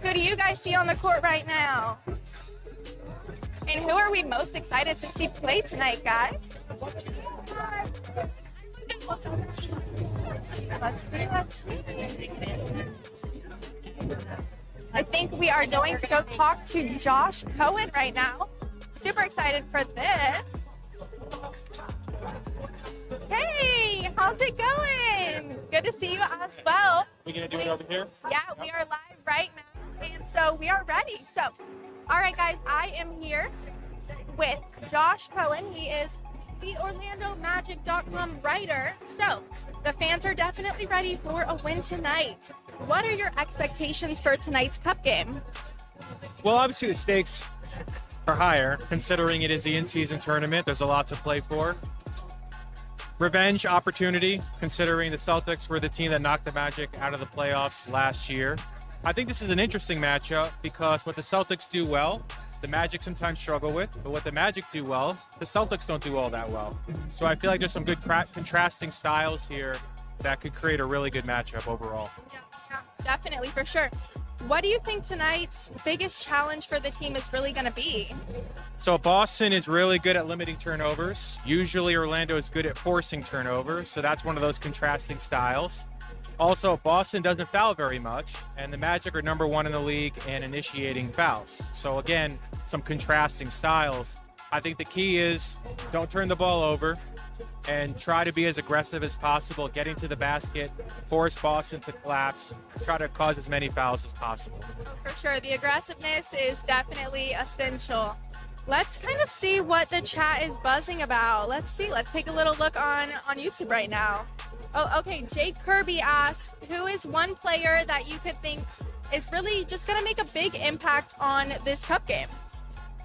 Who do you guys see on the court right now? And who are we most excited to see play tonight, guys? Let's see. I think we are going to go talk to Josh Cohen right now. Super excited for this. Hey, how's it going? Good to see you as well. We gonna do it over here? Yeah, we are live right now, and so we are ready. So, all right, guys, I am here with Josh Cohen. He is the OrlandoMagic.com writer. So, the fans are definitely ready for a win tonight. What are your expectations for tonight's cup game? Well, obviously the stakes or higher, considering it is the in-season tournament. There's a lot to play for. Revenge opportunity, considering the Celtics were the team that knocked the Magic out of the playoffs last year. I think this is an interesting matchup because what the Celtics do well, the Magic sometimes struggle with, but what the Magic do well, the Celtics don't do all that well. So I feel like there's some good contrasting styles here that could create a really good matchup overall. Yeah, definitely, for sure. What do you think tonight's biggest challenge for the team is really going to be? So Boston is really good at limiting turnovers. Usually Orlando is good at forcing turnovers, so that's one of those contrasting styles. Also, Boston doesn't foul very much, and the Magic are number 1 in the league in initiating fouls. So again, some contrasting styles. I think the key is don't turn the ball over and try to be as aggressive as possible, getting to the basket, force Boston to collapse, try to cause as many fouls as possible. For sure, the aggressiveness is definitely essential. Let's kind of see what the chat is buzzing about. Let's see. Let's take a little look on YouTube right now. Oh, okay. Jake Kirby asked, who is one player that you could think is really just going to make a big impact on this cup game?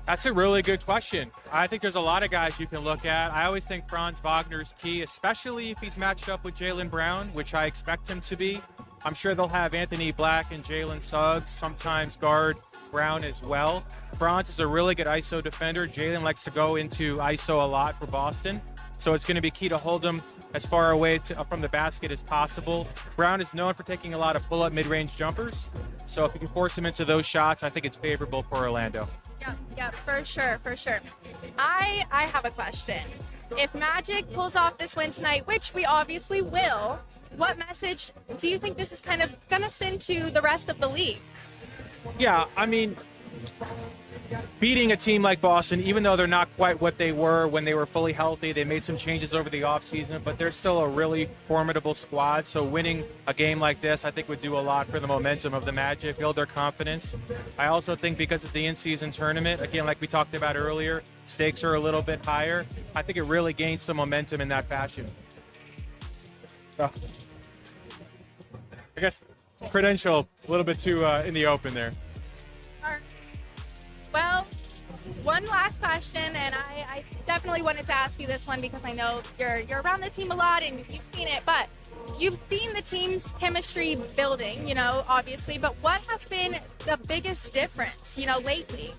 That's a really good question. I think there's a lot of guys you can look at. I always think Franz Wagner's key, especially if he's matched up with Jaylen Brown, which I expect him to be. I'm sure they'll have Anthony Black and Jalen Suggs sometimes guard Brown as well. Franz is a really good ISO defender. Jalen likes to go into ISO a lot for Boston. So it's going to be key to hold him as far away from the basket as possible. Brown is known for taking a lot of pull-up mid-range jumpers. So if you can force him into those shots, I think it's favorable for Orlando. Yeah, for sure, for sure. I have a question. If Magic pulls off this win tonight, which we obviously will, what message do you think this is kind of going to send to the rest of the league? Yeah, I mean, beating a team like Boston, even though they're not quite what they were when they were fully healthy, they made some changes over the offseason, but they're still a really formidable squad. So winning a game like this, I think, would do a lot for the momentum of the Magic, build their confidence. I also think because it's the in-season tournament, again, like we talked about earlier, stakes are a little bit higher. I think it really gains some momentum in that fashion. So, I guess credential a little bit too in the open there. Well, one last question, and I definitely wanted to ask you this one because I know you're around the team a lot and you've seen it, but you've seen the team's chemistry building, obviously, but what has been the biggest difference, lately?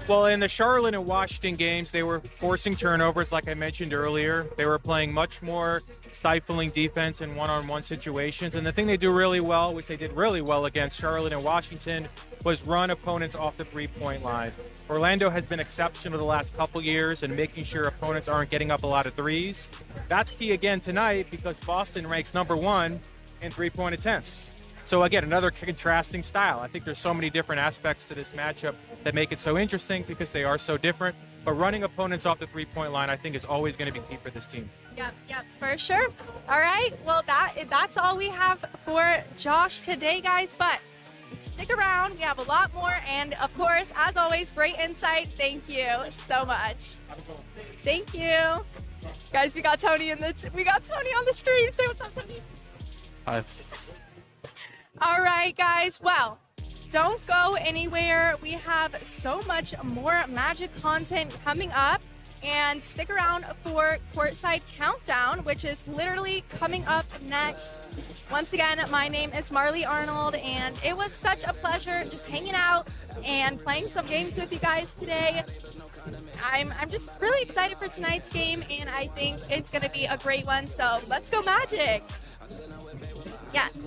Well, in the Charlotte and Washington games, they were forcing turnovers, like I mentioned earlier. They were playing much more stifling defense in one-on-one situations. And the thing they do really well, which they did really well against Charlotte and Washington, was run opponents off the three-point line. Orlando has been exceptional the last couple years in making sure opponents aren't getting up a lot of threes. That's key again tonight because Boston ranks number 1 in three-point attempts. So again, another contrasting style. I think there's so many different aspects to this matchup that make it so interesting because they are so different. But running opponents off the three-point line, I think, is always going to be key for this team. Yep, for sure. All right, well, that's all we have for Josh today, guys. But stick around. We have a lot more. And, of course, as always, great insight. Thank you so much. Thank you. Guys, we got Tony on the stream. Say what's up, Tony. Hi. All right, guys. Well, don't go anywhere. We have so much more Magic content coming up. And stick around for Courtside Countdown, which is literally coming up next. Once again, my name is Marley Arnold, and it was such a pleasure just hanging out and playing some games with you guys today. I'm just really excited for tonight's game, and I think it's going to be a great one. So let's go Magic. Yes.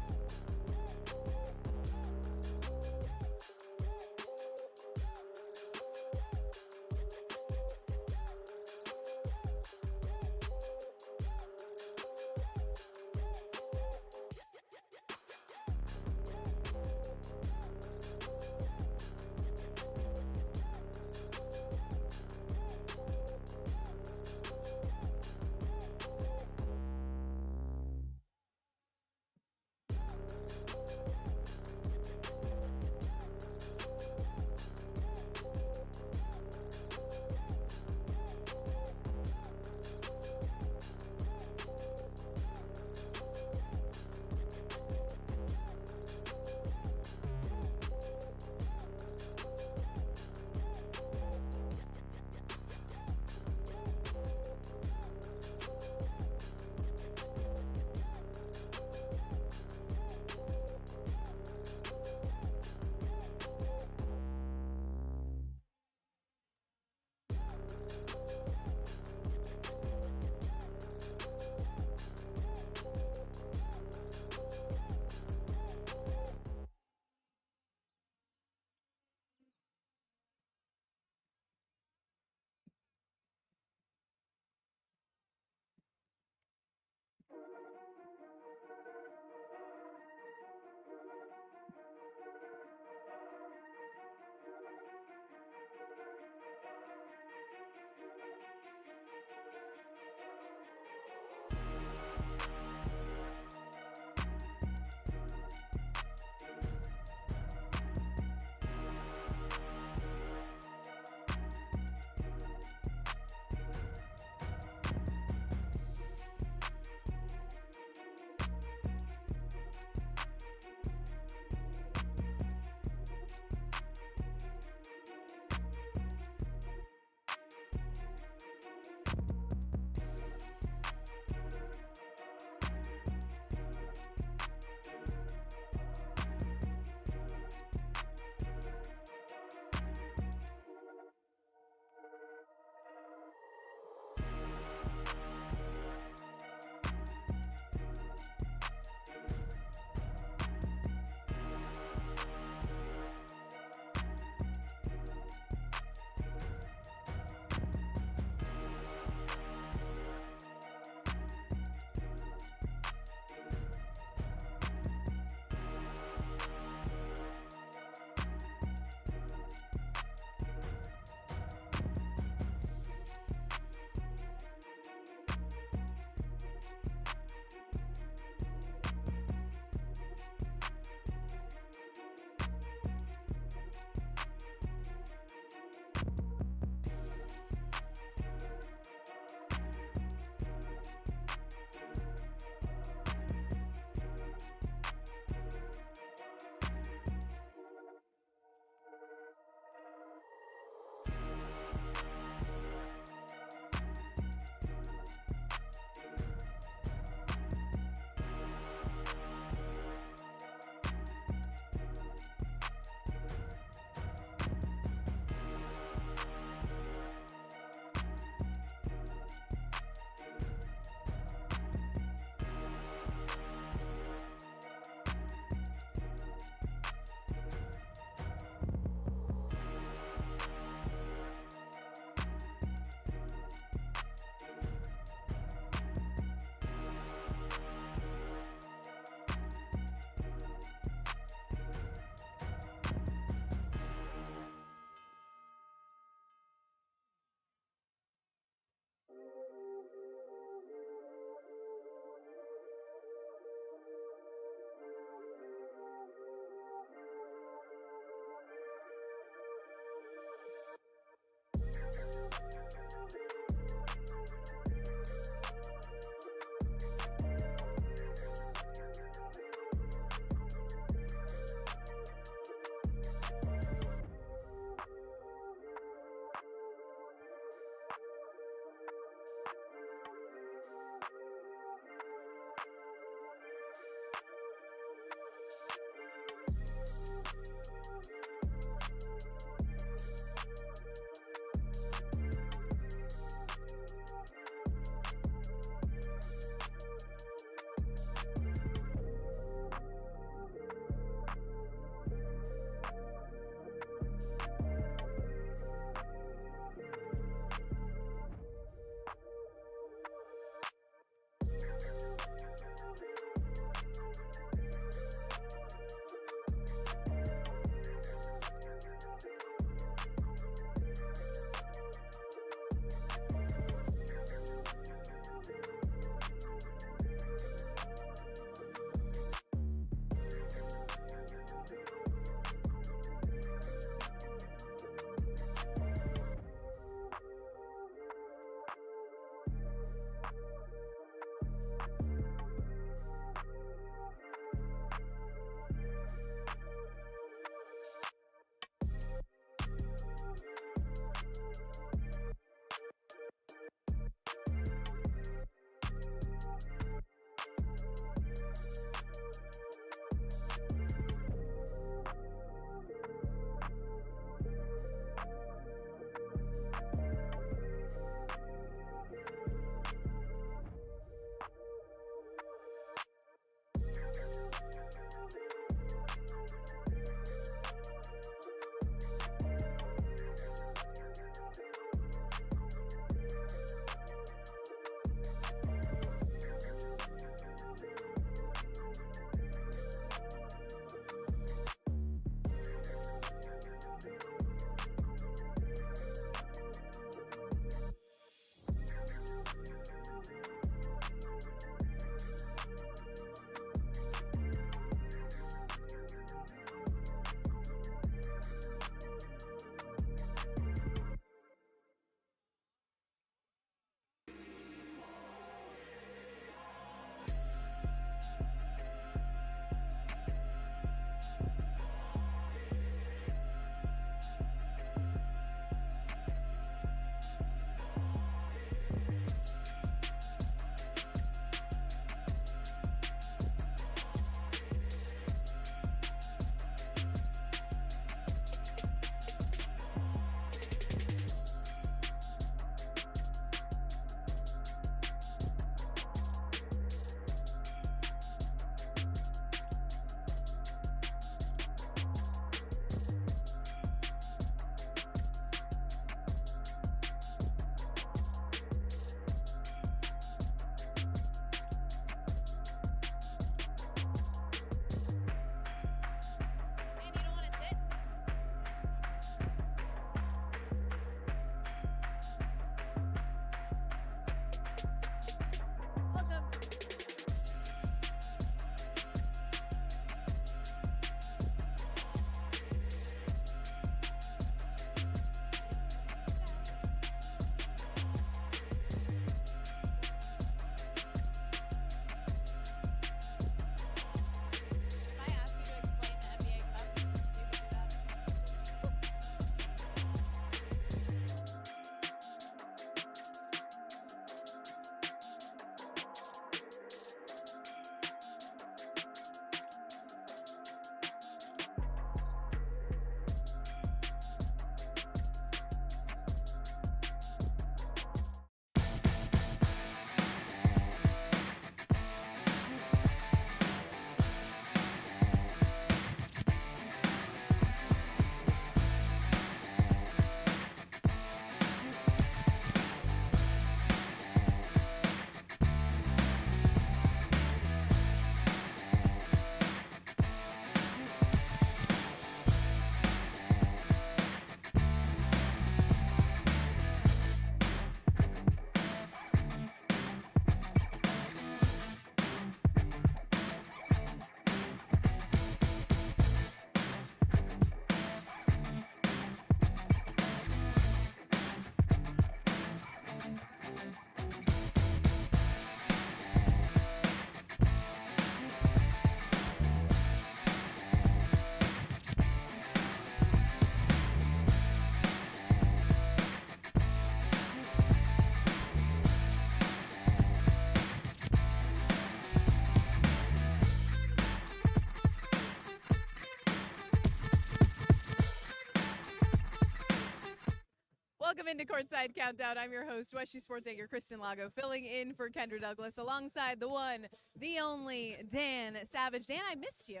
Welcome into Courtside Countdown. I'm your host, WestU Sports anchor Kristen Lago, filling in for Kendra Douglas, alongside the one, the only Dan Savage. Dan, I missed you.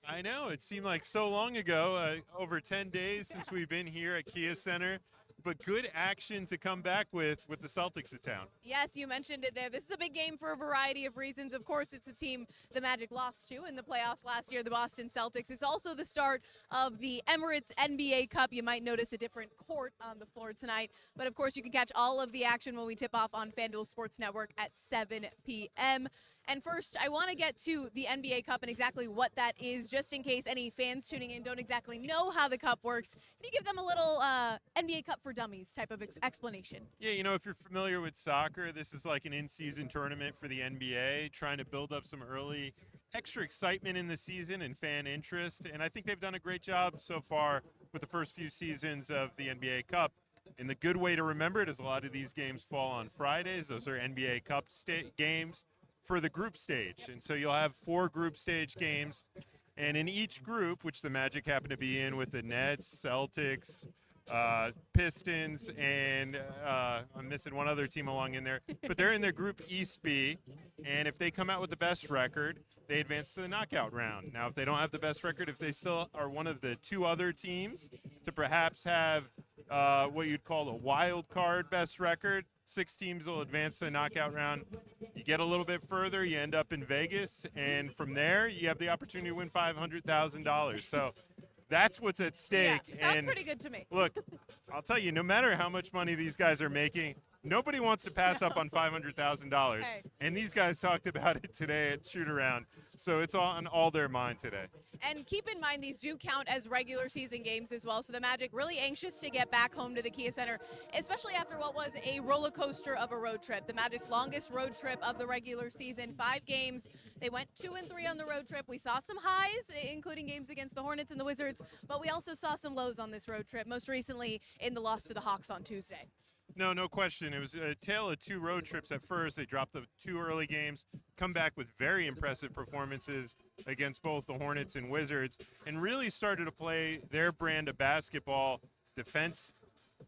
I know. It seemed like so long ago, over 10 days since we've been here at Kia Center. But good action to come back with the Celtics in town. Yes, you mentioned it there. This is a big game for a variety of reasons. Of course, it's a team the Magic lost to in the playoffs last year, the Boston Celtics. It's also the start of the Emirates NBA Cup. You might notice a different court on the floor tonight. But, of course, you can catch all of the action when we tip off on FanDuel Sports Network at 7 p.m. And first, I want to get to the NBA Cup and exactly what that is, just in case any fans tuning in don't exactly know how the Cup works. Can you give them a little NBA Cup for Dummies type of explanation? Yeah, you know, if you're familiar with soccer, this is like an in-season tournament for the NBA, trying to build up some early extra excitement in the season and fan interest. And I think they've done a great job so far with the first few seasons of the NBA Cup. And the good way to remember it is a lot of these games fall on Fridays. Those are NBA Cup games for the group stage. And so you'll have 4 group stage games. And in each group, which the Magic happen to be in with the Nets, Celtics, Pistons, and I'm missing one other team along in there. But they're in their group East B. And if they come out with the best record, they advance to the knockout round. Now, if they don't have the best record, if they still are one of the 2 other teams to perhaps have what you'd call a wild card best record, 6 teams will advance to the knockout round. You get a little bit further, you end up in Vegas, and from there, you have the opportunity to win $500,000. So that's what's at stake. Yeah, sounds and pretty good to me. Look, I'll tell you, no matter how much money these guys are making, nobody wants to pass up on $500,000. Hey. And these guys talked about it today at shoot-around. So it's on all their mind today. And keep in mind, these do count as regular season games as well. So the Magic really anxious to get back home to the Kia Center, especially after what was a roller coaster of a road trip. The Magic's longest road trip of the regular season, 5 games. They went 2-3 on the road trip. We saw some highs, including games against the Hornets and the Wizards, but we also saw some lows on this road trip, most recently in the loss to the Hawks on Tuesday. No question. It was a tale of 2 road trips at first. They dropped the 2 early games, come back with very impressive performances against both the Hornets and Wizards, and really started to play their brand of basketball, defense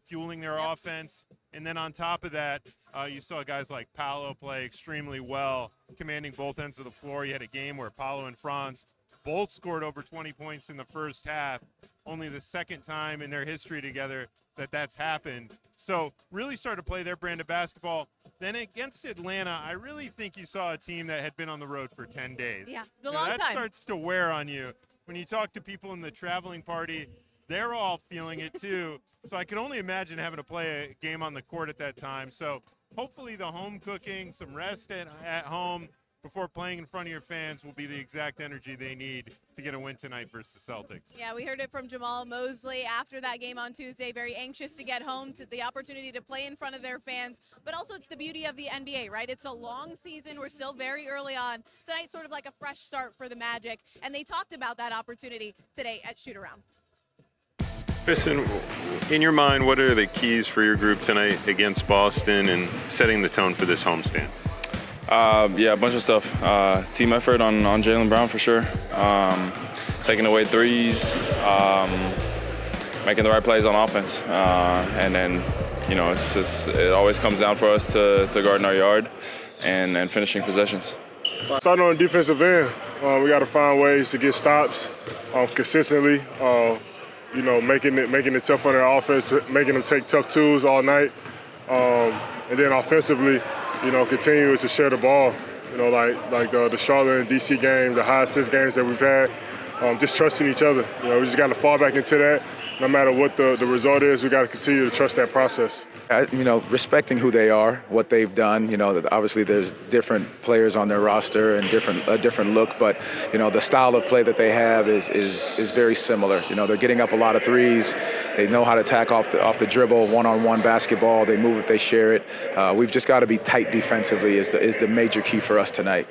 fueling their offense. And then on top of that, you saw guys like Paolo play extremely well, commanding both ends of the floor. You had a game where Paolo and Franz both scored over 20 points in the first half, only the second time in their history together that's happened. So really started to play their brand of basketball. Then against Atlanta, I really think you saw a team that had been on the road for 10 days. Yeah, that starts to wear on you. When you talk to people in the traveling party, they're all feeling it too. So I can only imagine having to play a game on the court at that time. So hopefully the home cooking, some rest at home before playing in front of your fans will be the exact energy they need to get a win tonight versus the Celtics. Yeah, we heard it from Jamal Mosley after that game on Tuesday, very anxious to get home, to the opportunity to play in front of their fans, but also it's the beauty of the NBA, right? It's a long season. We're still very early on. Tonight's sort of like a fresh start for the Magic, and they talked about that opportunity today at shoot-around. Kristen, in your mind, what are the keys for your group tonight against Boston and setting the tone for this homestand? Yeah, a bunch of stuff. Team effort on Jaylen Brown for sure. Taking away threes, making the right plays on offense, and then it always comes down for us to guard in our yard and finishing possessions. Starting on the defensive end, we got to find ways to get stops consistently. Making it tough on their offense, making them take tough twos all night, and then offensively, continue to share the ball, like the Charlotte and DC game, the high assist games that we've had, just trusting each other. We just got to fall back into that. No matter what the result is, we got to continue to trust that process. Respecting who they are, what they've done. Obviously there's different players on their roster and a different look, but the style of play that they have is very similar. They're getting up a lot of threes. They know how to attack off the dribble, one-on-one basketball. They move it, they share it. We've just got to be tight defensively is the major key for us tonight.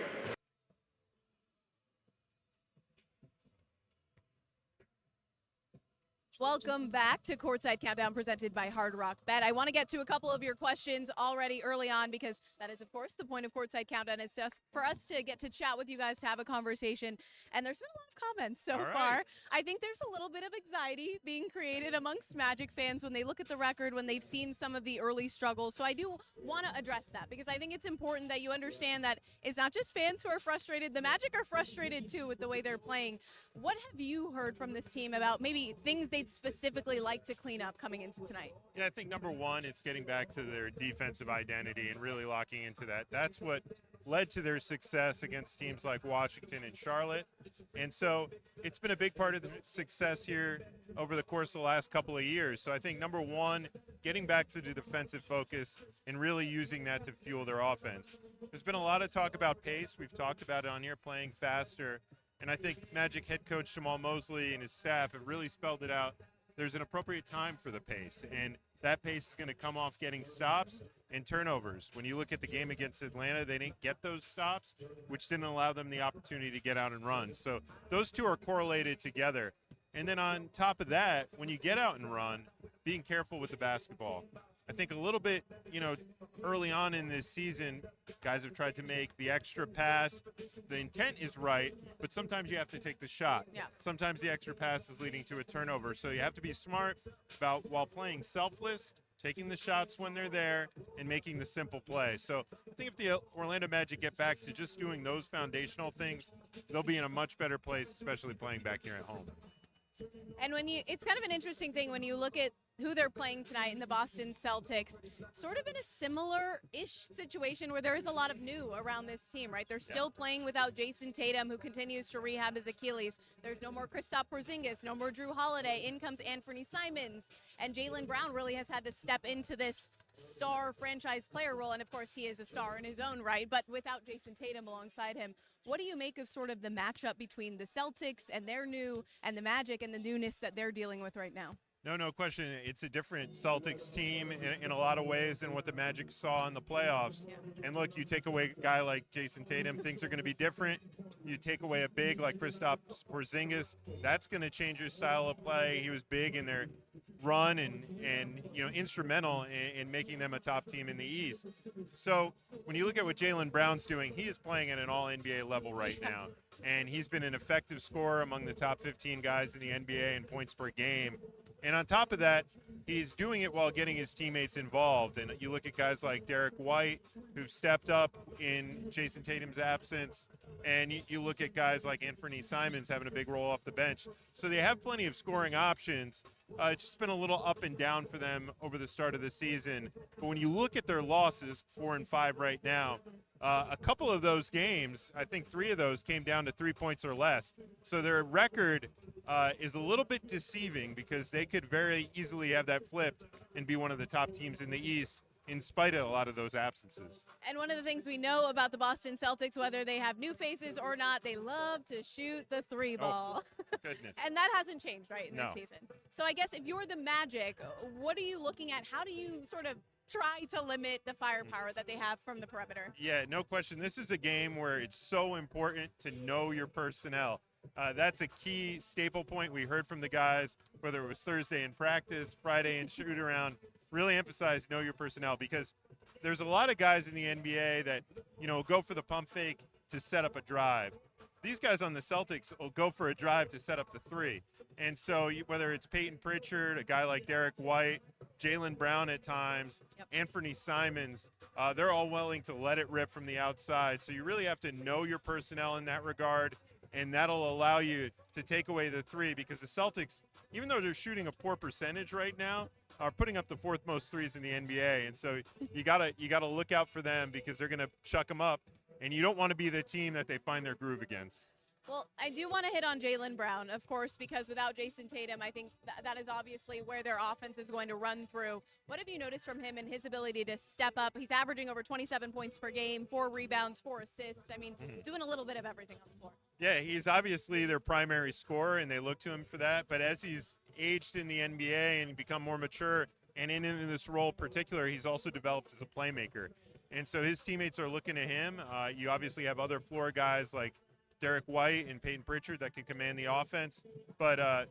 Well, Welcome back to Courtside Countdown presented by Hard Rock Bet. I want to get to a couple of your questions already early on because that is, of course, the point of Courtside Countdown is just for us to get to chat with you guys, to have a conversation. And there's been a lot of comments so far. I think there's a little bit of anxiety being created amongst Magic fans when they look at the record, when they've seen some of the early struggles. So I do want to address that because I think it's important that you understand that it's not just fans who are frustrated. The Magic are frustrated too with the way they're playing. What have you heard from this team about maybe things they'd specifically like to clean up coming into tonight? Yeah, I think number one, it's getting back to their defensive identity and really locking into that. That's what led to their success against teams like Washington and Charlotte. And so it's been a big part of the success here over the course of the last couple of years. So I think number one, getting back to the defensive focus and really using that to fuel their offense. There's been a lot of talk about pace. We've talked about it on here, playing faster. And I think Magic head coach Jamal Mosley and his staff have really spelled it out. There's an appropriate time for the pace, and that pace is going to come off getting stops and turnovers. When you look at the game against Atlanta, they didn't get those stops, which didn't allow them the opportunity to get out and run. So those two are correlated together. And then on top of that, when you get out and run, being careful with the basketball. I think a little bit, early on in this season, guys have tried to make the extra pass. The intent is right, but sometimes you have to take the shot. Yeah. Sometimes the extra pass is leading to a turnover. So you have to be smart about, while playing selfless, taking the shots when they're there and making the simple play. So I think if the Orlando Magic get back to just doing those foundational things, they'll be in a much better place, especially playing back here at home. And it's kind of an interesting thing when you look at who they're playing tonight in the Boston Celtics, sort of in a similar-ish situation where there is a lot of new around this team, right? They're still playing without Jason Tatum, who continues to rehab his Achilles. There's no more Kristaps Porzingis, no more Drew Holiday. In comes Anthony Simons, and Jaylen Brown really has had to step into this star franchise player role, and of course he is a star in his own right, but without Jason Tatum alongside him. What do you make of sort of the matchup between the Celtics and their new, and the Magic and the newness that they're dealing with right now? No question. It's a different Celtics team in a lot of ways than what the Magic saw in the playoffs. Yeah. And look, you take away a guy like Jason Tatum, things are going to be different. You take away a big like Kristaps Porzingis, that's going to change your style of play. He was big in their run and instrumental in making them a top team in the East. So when you look at what Jaylen Brown's doing, he is playing at an all-NBA level right now. And he's been an effective scorer among the top 15 guys in the NBA in points per game. And on top of that, he's doing it while getting his teammates involved. And you look at guys like Derek White, who've stepped up in Jason Tatum's absence. And you look at guys like Anthony Simons having a big role off the bench. So they have plenty of scoring options. It's just been a little up and down for them over the start of the season. But when you look at their losses, 4 and 5 right now, a couple of those games, I think 3 of those came down to 3 points or less. So their record is a little bit deceiving because they could very easily have that flipped and be one of the top teams in the East in spite of a lot of those absences. And one of the things we know about the Boston Celtics, whether they have new faces or not, they love to shoot the 3 ball. Goodness. And that hasn't changed, right, in No. this season. So I guess if you're the Magic, what are you looking at? How do you sort of try to limit the firepower that they have from the perimeter? Yeah, no question. This is a game where it's so important to know your personnel. That's a key staple point we heard from the guys, whether it was Thursday in practice, Friday in shoot around. Really emphasize know your personnel because there's a lot of guys in the NBA that, go for the pump fake to set up a drive. These guys on the Celtics will go for a drive to set up the 3. And so whether it's Peyton Pritchard, a guy like Derek White, Jaylen Brown at times, Anthony Simons, they're all willing to let it rip from the outside. So you really have to know your personnel in that regard, and that'll allow you to take away the 3 because the Celtics, even though they're shooting a poor percentage right now, are putting up the 4th most threes in the NBA. And so you gotta look out for them because they're going to chuck them up, and you don't want to be the team that they find their groove against. Well, I do want to hit on Jaylen Brown, of course, because without Jason Tatum, I think that is obviously where their offense is going to run through. What have you noticed from him and his ability to step up? He's averaging over 27 points per game, 4 rebounds, 4 assists. I mean, doing a little bit of everything on the floor. Yeah, he's obviously their primary scorer, and they look to him for that. But as he's aged in the NBA and become more mature, and in this role in particular, he's also developed as a playmaker. And so his teammates are looking at him. You obviously have other floor guys like Derek White and Peyton Pritchard that can command the offense. But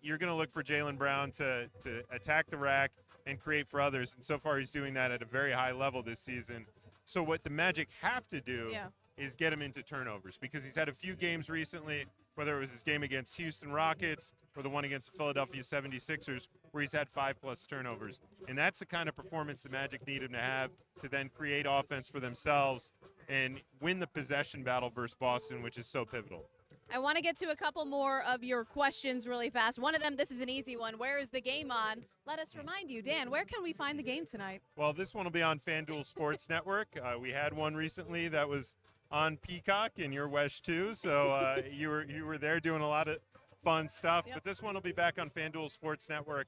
you're going to look for Jaylen Brown to attack the rack and create for others. And so far, he's doing that at a very high level this season. So what the Magic have to do is get him into turnovers, because he's had a few games recently, whether it was his game against Houston Rockets or the one against the Philadelphia 76ers, where he's had 5+ turnovers. And that's the kind of performance the Magic need him to have to then create offense for themselves and win the possession battle versus Boston, which is so pivotal. I want to get to a couple more of your questions really fast. One of them, this is an easy one. Where is the game on? Let us remind you, Dan, where can we find the game tonight? Well, this one will be on FanDuel Sports Network. We had one recently that was on Peacock in your West too, so you were there doing a lot of fun stuff. But this one will be back on FanDuel Sports Network,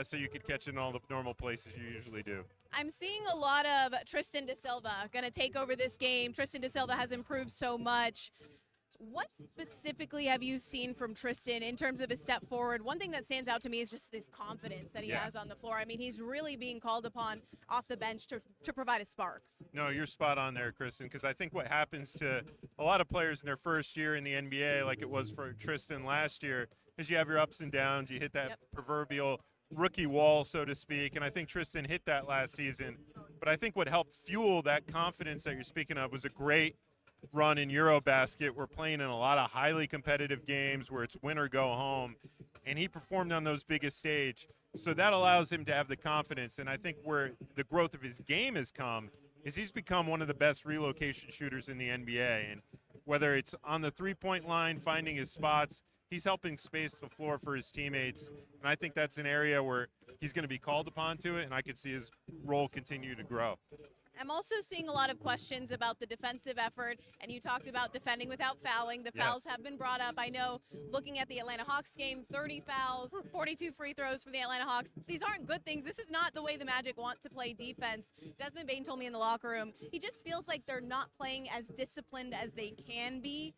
so you could catch it in all the normal places you usually do. I'm seeing a lot of Tristan da Silva going to take over this game. Tristan da Silva has improved so much. What specifically have you seen from Tristan in terms of his step forward? One thing that stands out to me is just this confidence that he has on the floor. I mean, he's really being called upon off the bench to provide a spark. No, you're spot on there, Kristen, because I think what happens to a lot of players in their first year in the NBA, like it was for Tristan last year, is you have your ups and downs. You hit that proverbial rookie wall, so to speak, and I think Tristan hit that last season. But I think what helped fuel that confidence that you're speaking of was a great run in Eurobasket. We're playing in a lot of highly competitive games where it's win or go home, and he performed on those biggest stage. So that allows him to have the confidence, and I think where the growth of his game has come is he's become one of the best relocation shooters in the NBA. And whether it's on the three-point line, finding his spots, he's helping space the floor for his teammates. And I think that's an area where he's going to be called upon to it, and I could see his role continue to grow. I'm also seeing a lot of questions about the defensive effort, and you talked about defending without fouling. The fouls have been brought up. I know looking at the Atlanta Hawks game, 30 fouls, 42 free throws for the Atlanta Hawks. These aren't good things. This is not the way the Magic want to play defense. Desmond Bane told me in the locker room, he just feels like they're not playing as disciplined as they can be.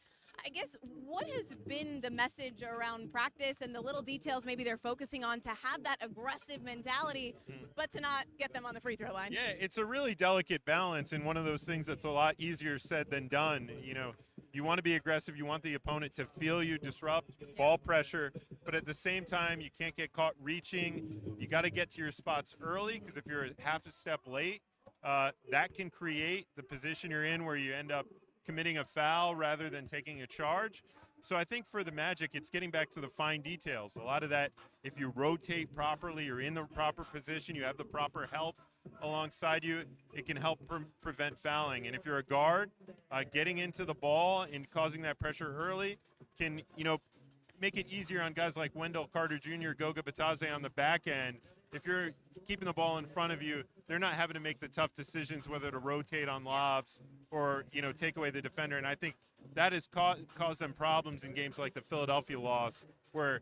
I guess what has been the message around practice and the little details maybe they're focusing on to have that aggressive mentality, but to not get them on the free throw line? Yeah, it's a really delicate balance, and one of those things that's a lot easier said than done. You know, you want to be aggressive. You want the opponent to feel you disrupt, ball pressure, but at the same time, you can't get caught reaching. You got to get to your spots early, because if you're half a step late, that can create the position you're in where you end up committing a foul rather than taking a charge. So I think for the Magic, it's getting back to the fine details. A lot of that, if you rotate properly, you're in the proper position, you have the proper help alongside you, it can help prevent fouling. And if you're a guard, getting into the ball and causing that pressure early can, make it easier on guys like Wendell Carter Jr., Goga Batadze on the back end. If you're keeping the ball in front of you, they're not having to make the tough decisions whether to rotate on lobs or, take away the defender. And I think that has caused them problems in games like the Philadelphia loss, where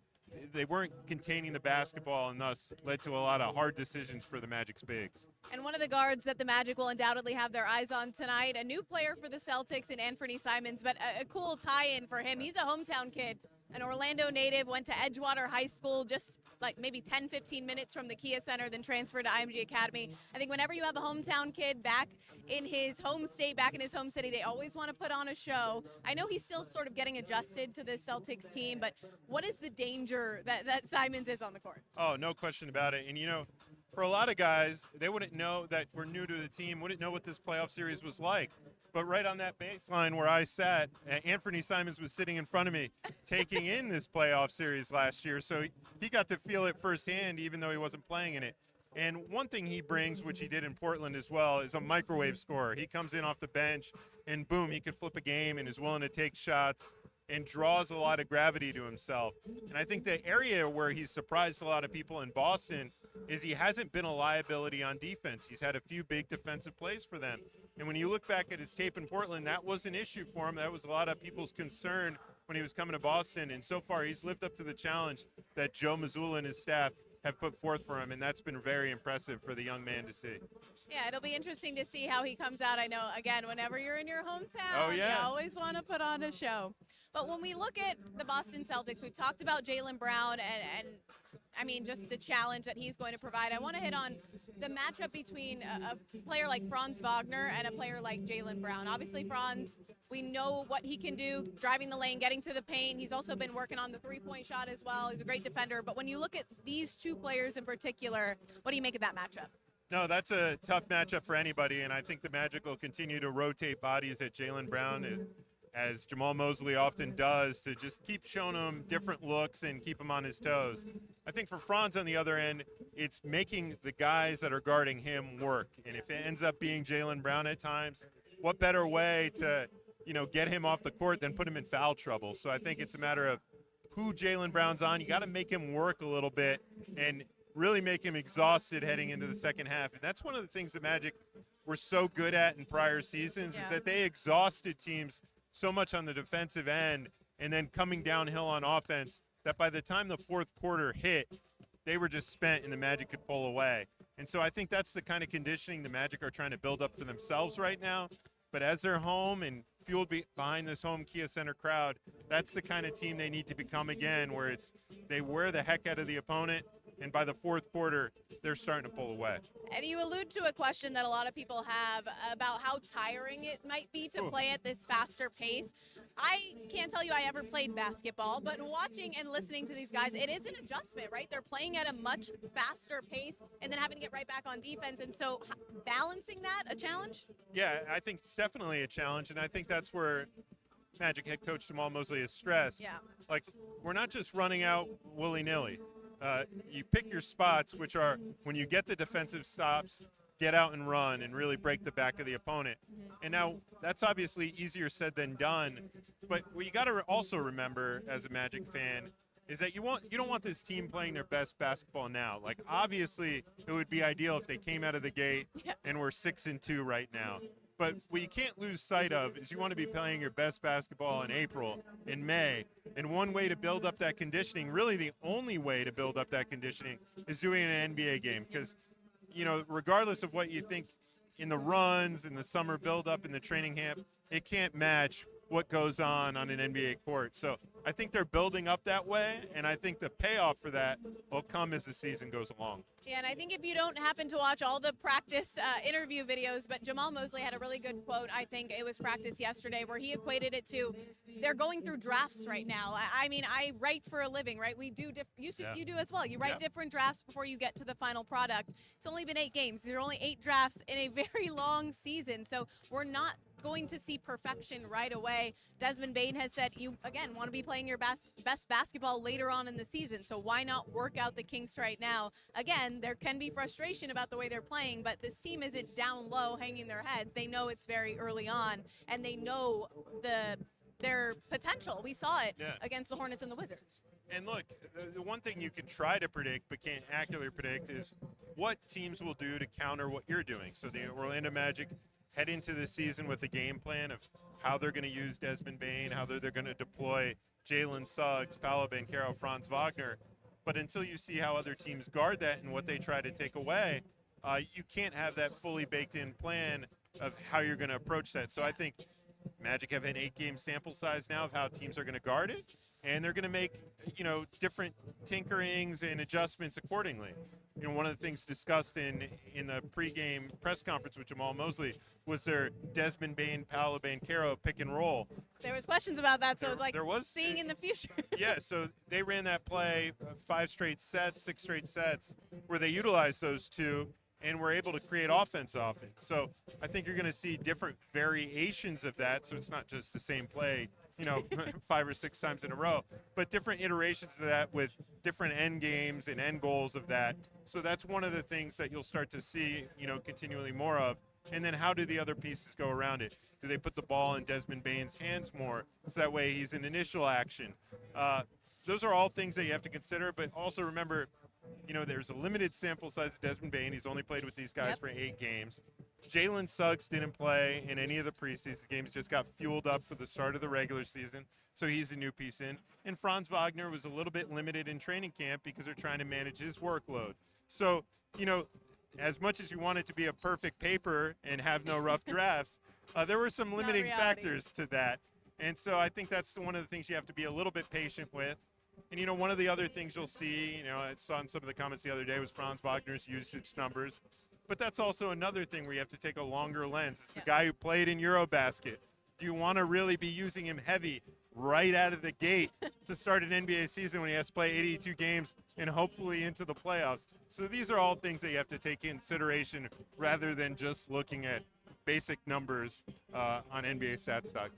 they weren't containing the basketball and thus led to a lot of hard decisions for the Magic's bigs. And one of the guards that the Magic will undoubtedly have their eyes on tonight, a new player for the Celtics in Anthony Simons, but a cool tie-in for him. He's a hometown kid, an Orlando native, went to Edgewater High School, just like maybe 10-15 minutes from the Kia Center, then transferred to IMG Academy. I think whenever you have a hometown kid back in his home state, back in his home city, they always want to put on a show. I know he's still sort of getting adjusted to this Celtics team, but what is the danger that Simons is on the court? Oh, no question about it. And, for a lot of guys, they wouldn't know that we're new to the team, wouldn't know what this playoff series was like. But right on that baseline where I sat, Anthony Simons was sitting in front of me taking in this playoff series last year. So he got to feel it firsthand, even though he wasn't playing in it. And one thing he brings, which he did in Portland as well, is a microwave scorer. He comes in off the bench, and boom, he can flip a game and is willing to take shots and draws a lot of gravity to himself. And I think the area where he's surprised a lot of people in Boston is he hasn't been a liability on defense. He's had a few big defensive plays for them. And when you look back at his tape in Portland, that was an issue for him. That was a lot of people's concern when he was coming to Boston. And so far, he's lived up to the challenge that Joe Mazzulla and his staff have put forth for him. And that's been very impressive for the young man to see. Yeah, it'll be interesting to see how he comes out. I know, again, whenever you're in your hometown, you always want to put on a show. But when we look at the Boston Celtics, we've talked about Jaylen Brown and I mean, just the challenge that he's going to provide. I want to hit on the matchup between a player like Franz Wagner and a player like Jaylen Brown. Obviously, Franz, we know what he can do, driving the lane, getting to the paint. He's also been working on the three-point shot as well. He's a great defender. But when you look at these two players in particular, what do you make of that matchup? No, that's a tough matchup for anybody, and I think the Magic will continue to rotate bodies at Jaylen Brown, as Jamal Mosley often does, to just keep showing him different looks and keep him on his toes. I think for Franz on the other end, it's making the guys that are guarding him work. And if it ends up being Jaylen Brown at times, what better way to, get him off the court than put him in foul trouble? So I think it's a matter of who Jaylen Brown's on. You got to make him work a little bit and really make him exhausted heading into the second half. And that's one of the things the Magic were so good at in prior seasons, is that they exhausted teams so much on the defensive end and then coming downhill on offense that by the time the fourth quarter hit, they were just spent and the Magic could pull away. And so I think that's the kind of conditioning the Magic are trying to build up for themselves right now. But as they're home and fueled behind this home Kia Center crowd, that's the kind of team they need to become again, where they wear the heck out of the opponent, and by the fourth quarter, they're starting to pull away. And you allude to a question that a lot of people have about how tiring it might be to play at this faster pace. I can't tell you I ever played basketball, but watching and listening to these guys, it is an adjustment, right? They're playing at a much faster pace and then having to get right back on defense. And so balancing that, a challenge? Yeah, I think it's definitely a challenge, and I think that's where Magic head coach Jamal Mosley has stressed. Yeah. Like, we're not just running out willy-nilly. You pick your spots, which are when you get the defensive stops, get out and run and really break the back of the opponent. And now that's obviously easier said than done. But what you got to also remember as a Magic fan is that you don't want this team playing their best basketball now. Like, obviously, it would be ideal if they came out of the gate and were 6-2 right now. But what you can't lose sight of is you want to be playing your best basketball in April, in May. And one way to build up that conditioning, really the only way to build up that conditioning, is doing an NBA game. Because, regardless of what you think in the runs, in the summer build-up, in the training camp, it can't match what goes on an NBA court. So I think they're building up that way, and I think the payoff for that will come as the season goes along. Yeah, and I think if you don't happen to watch all the practice interview videos, but Jamal Mosley had a really good quote, I think it was practice yesterday, where he equated it to they're going through drafts right now. I mean, I write for a living, right? We do, you do as well. You write different drafts before you get to the final product. It's only been 8 games. There are only 8 drafts in a very long season, so we're not going to see perfection right away. Desmond Bane has said you, again, want to be playing your best basketball later on in the season, so why not work out the kinks right now? Again, there can be frustration about the way they're playing, but this team isn't down low hanging their heads. They know it's very early on, and they know their potential. We saw it against the Hornets and the Wizards. And look, the one thing you can try to predict but can't accurately predict is what teams will do to counter what you're doing. So the Orlando Magic head into the season with a game plan of how they're going to use Desmond Bane, how they're going to deploy Jalen Suggs, Paolo Banchero, Franz Wagner. But until you see how other teams guard that and what they try to take away, you can't have that fully baked-in plan of how you're going to approach that. So I think Magic have an 8-game sample size now of how teams are going to guard it, and they're going to make, different tinkerings and adjustments accordingly. One of the things discussed in the pregame press conference with Jamal Mosley was their Desmond Bane, Paolo Banchero pick and roll. There was questions about that, so it's like seeing in the future. Yeah, so they ran that play 5 straight sets, 6 straight sets, where they utilized those two and were able to create offense off it. So I think you're going to see different variations of that, so it's not just the same play, 5 or 6 times in a row, but different iterations of that with different end games and end goals of that. So that's one of the things that you'll start to see, continually more of. And then how do the other pieces go around it? Do they put the ball in Desmond Bane's hands more, so that way he's in initial action? Those are all things that you have to consider, but also remember, there's a limited sample size of Desmond Bane. He's only played with these guys for 8 games. Jalen Suggs didn't play in any of the preseason games, just got fueled up for the start of the regular season, so he's a new piece in. And Franz Wagner was a little bit limited in training camp because they're trying to manage his workload. So, as much as you want it to be a perfect paper and have no rough drafts, there were some limiting factors to that. And so I think that's one of the things you have to be a little bit patient with. And, one of the other things you'll see, I saw in some of the comments the other day was Franz Wagner's usage numbers. But that's also another thing where you have to take a longer lens. It's the guy who played in Eurobasket. Do you want to really be using him heavy right out of the gate to start an NBA season when he has to play 82 games and hopefully into the playoffs? So these are all things that you have to take into consideration rather than just looking at basic numbers on NBA StatStock.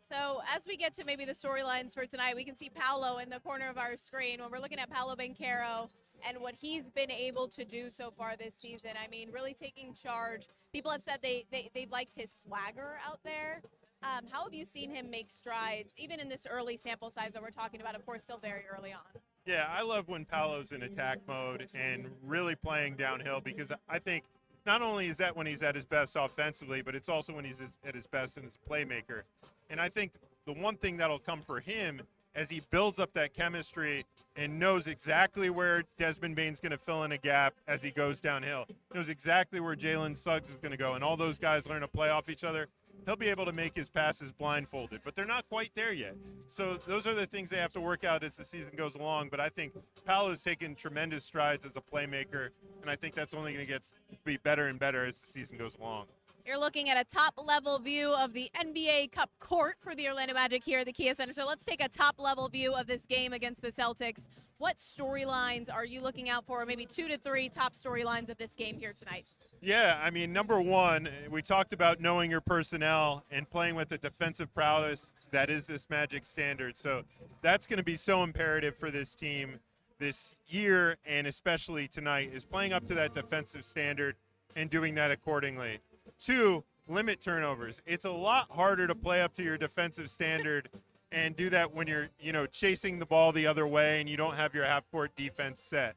So as we get to maybe the storylines for tonight, we can see Paolo in the corner of our screen. When we're looking at Paolo Banchero and what he's been able to do so far this season, I mean, really taking charge. People have said they've liked his swagger out there. How have you seen him make strides, even in this early sample size that we're talking about, of course, still very early on? Yeah, I love when Paolo's in attack mode and really playing downhill, because I think not only is that when he's at his best offensively, but it's also when he's at his best as a playmaker. And I think the one thing that'll come for him as he builds up that chemistry and knows exactly where Desmond Bane's going to fill in a gap as he goes downhill, knows exactly where Jalen Suggs is going to go, and all those guys learn to play off each other, he'll be able to make his passes blindfolded. But they're not quite there yet. So those are the things they have to work out as the season goes along. But I think Paolo's taken tremendous strides as a playmaker, and I think that's only going to be better and better as the season goes along. You're looking at a top-level view of the NBA Cup court for the Orlando Magic here at the Kia Center. So let's take a top-level view of this game against the Celtics. What storylines are you looking out for? Maybe 2 to 3 top storylines of this game here tonight. Yeah, I mean, number one, we talked about knowing your personnel and playing with the defensive prowess that is this Magic standard. So that's going to be so imperative for this team this year, and especially tonight, is playing up to that defensive standard and doing that accordingly. 2, limit turnovers. It's a lot harder to play up to your defensive standard and do that when you're, chasing the ball the other way and you don't have your half-court defense set.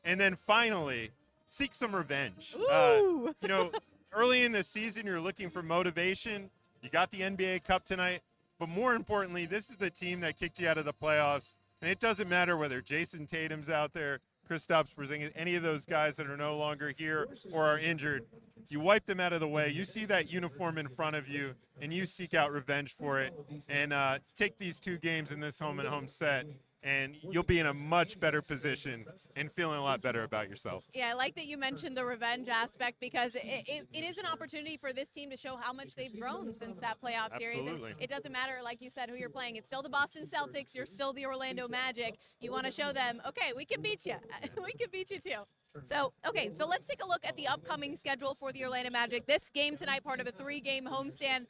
And then finally, seek some revenge. Early in the season, you're looking for motivation. You got the NBA Cup tonight. But more importantly, this is the team that kicked you out of the playoffs. And it doesn't matter whether Jason Tatum's out there, Kristaps Porzingis, any of those guys that are no longer here or are injured. You wipe them out of the way. You see that uniform in front of you, and you seek out revenge for it. And take these 2 games in this home-and-home set, and you'll be in a much better position and feeling a lot better about yourself. Yeah, I like that you mentioned the revenge aspect, because it is an opportunity for this team to show how much they've grown since that playoff series. Absolutely. And it doesn't matter, like you said, who you're playing. It's still the Boston Celtics. You're still the Orlando Magic. You want to show them, okay, we can beat you. We can beat you too. So let's take a look at the upcoming schedule for the Orlando Magic. This game tonight, part of a 3-game homestand.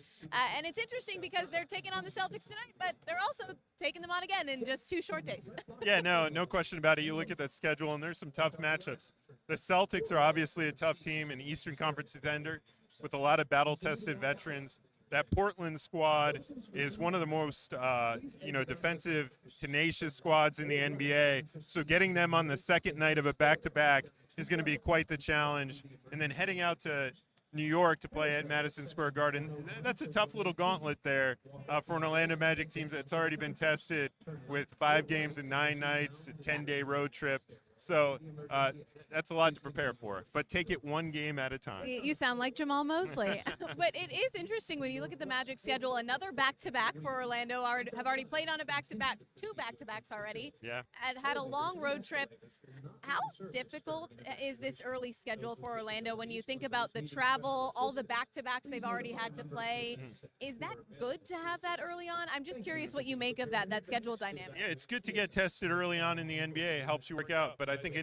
And it's interesting because they're taking on the Celtics tonight, but they're also taking them on again in just 2 short days. Yeah, no question about it. You look at that schedule, and there's some tough matchups. The Celtics are obviously a tough team, an Eastern Conference contender with a lot of battle-tested veterans. That Portland squad is one of the most, defensive, tenacious squads in the NBA. So getting them on the second night of a back-to-back is going to be quite the challenge. And then heading out to New York to play at Madison Square Garden, that's a tough little gauntlet there for an Orlando Magic team that's already been tested with 5 games in 9 nights, a 10-day road trip. So that's a lot to prepare for, but take it 1 game at a time. You sound like Jamal Mosley. But it is interesting when you look at the Magic schedule. Another back-to-back for Orlando. Have already played on a back-to-back, 2 back-to-backs already. Yeah. And had a long road trip. How difficult is this early schedule for Orlando when you think about the travel, all the back-to-backs they've already had to play? Is that good to have that early on? I'm just curious what you make of that schedule dynamic. Yeah, it's good to get tested early on in the NBA. It helps you work out. But I think,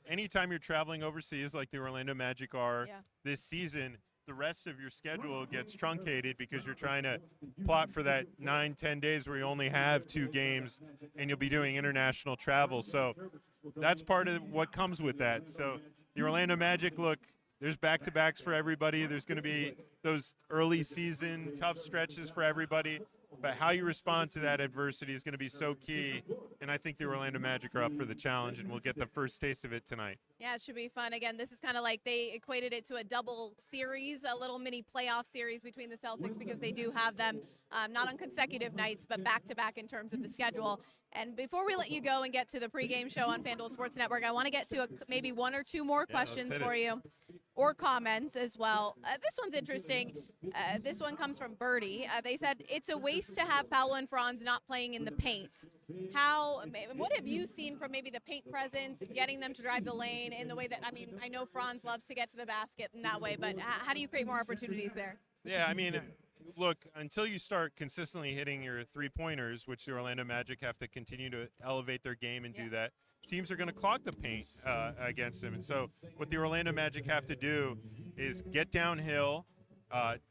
anytime you're traveling overseas like the Orlando Magic are this season, the rest of your schedule gets truncated because you're trying to plot for that 9-10 days where you only have 2 games and you'll be doing international travel. So that's part of what comes with that. So the Orlando Magic, look, there's back-to-backs for everybody. There's going to be those early season tough stretches for everybody. But how you respond to that adversity is going to be so key. And I think the Orlando Magic are up for the challenge, and we'll get the first taste of it tonight. Yeah, it should be fun. Again, this is kind of like they equated it to a double series, a little mini playoff series between the Celtics, because they do have them not on consecutive nights, but back-to-back in terms of the schedule. And before we let you go and get to the pregame show on FanDuel Sports Network, I want to get to maybe 1 or 2 more questions for you. or comments as well. This one's interesting. This one comes from Birdie. They said it's a waste to have Paolo and Franz not playing in the paint. What have you seen from maybe the paint presence, getting them to drive the lane in the way that, I mean, I know Franz loves to get to the basket in that way, but how do you create more opportunities there? Yeah, I mean, look, until you start consistently hitting your three-pointers, which the Orlando Magic have to continue to elevate their game and do that, teams are going to clog the paint against them. And so what the Orlando Magic have to do is get downhill,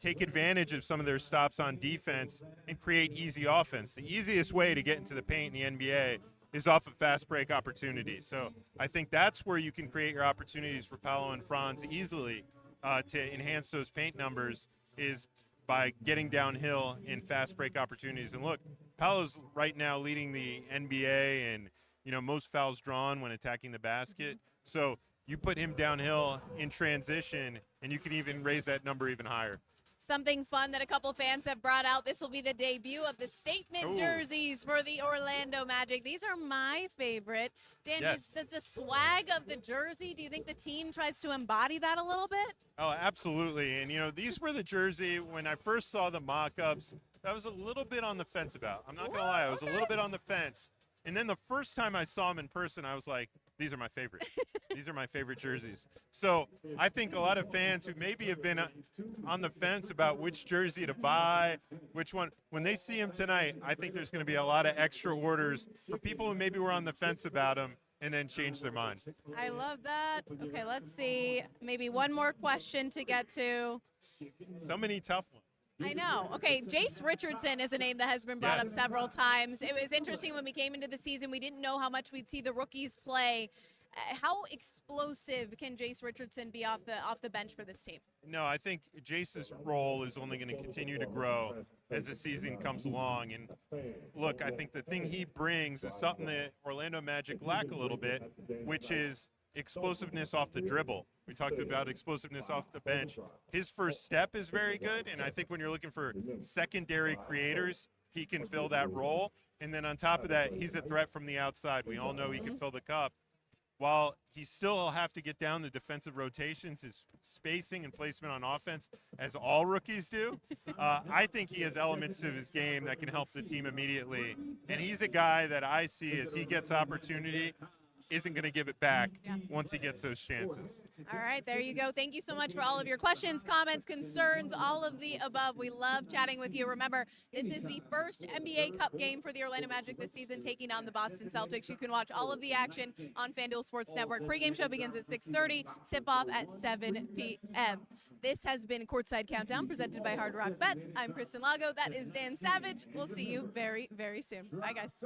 take advantage of some of their stops on defense, and create easy offense. The easiest way to get into the paint in the NBA is off of fast break opportunities. So I think that's where you can create your opportunities for Paolo and Franz easily to enhance those paint numbers, is by getting downhill in fast break opportunities. And look, Paolo's right now leading the NBA and most fouls drawn when attacking the basket. So you put him downhill in transition, and you can even raise that number even higher. Something fun that a couple fans have brought out. This will be the debut of the statement jerseys for the Orlando Magic. These are my favorite. Dan, yes. Does the swag of the jersey, do you think the team tries to embody that a little bit? Oh, absolutely. And, these were the jersey, when I first saw the mock-ups, I was a little bit on the fence about. I'm not going to lie. I was a little bit on the fence. And then the first time I saw them in person, I was like, these are my favorite. These are my favorite jerseys. So I think a lot of fans who maybe have been on the fence about which jersey to buy, which one, when they see them tonight, I think there's going to be a lot of extra orders for people who maybe were on the fence about them and then change their mind. I love that. Okay, let's see. Maybe one more question to get to. So many tough ones. I know. Okay, Jace Richardson is a name that has been brought up several times. It was interesting when we came into the season. We didn't know how much we'd see the rookies play. How explosive can Jace Richardson be off the bench for this team? No, I think Jace's role is only going to continue to grow as the season comes along. And look, I think the thing he brings is something that Orlando Magic lack a little bit, which is explosiveness off the dribble. We talked about explosiveness off the bench. His first step is very good, and I think when you're looking for secondary creators, he can fill that role. And then on top of that, he's a threat from the outside. We all know he can fill the cup. While he still will have to get down the defensive rotations, his spacing and placement on offense, as all rookies do, I think he has elements of his game that can help the team immediately. And he's a guy that I see, as he gets opportunity, isn't going to give it back once he gets those chances. All right, there you go. Thank you so much for all of your questions, comments, concerns, all of the above. We love chatting with you. Remember, this is the first NBA Cup game for the Orlando Magic this season, taking on the Boston Celtics. You can watch all of the action on FanDuel Sports Network. Pregame show begins at 6:30, tip-off at 7 p.m. This has been Courtside Countdown, presented by Hard Rock Bet. I'm Kristen Lago. That is Dan Savage. We'll see you very, very soon. Bye, guys.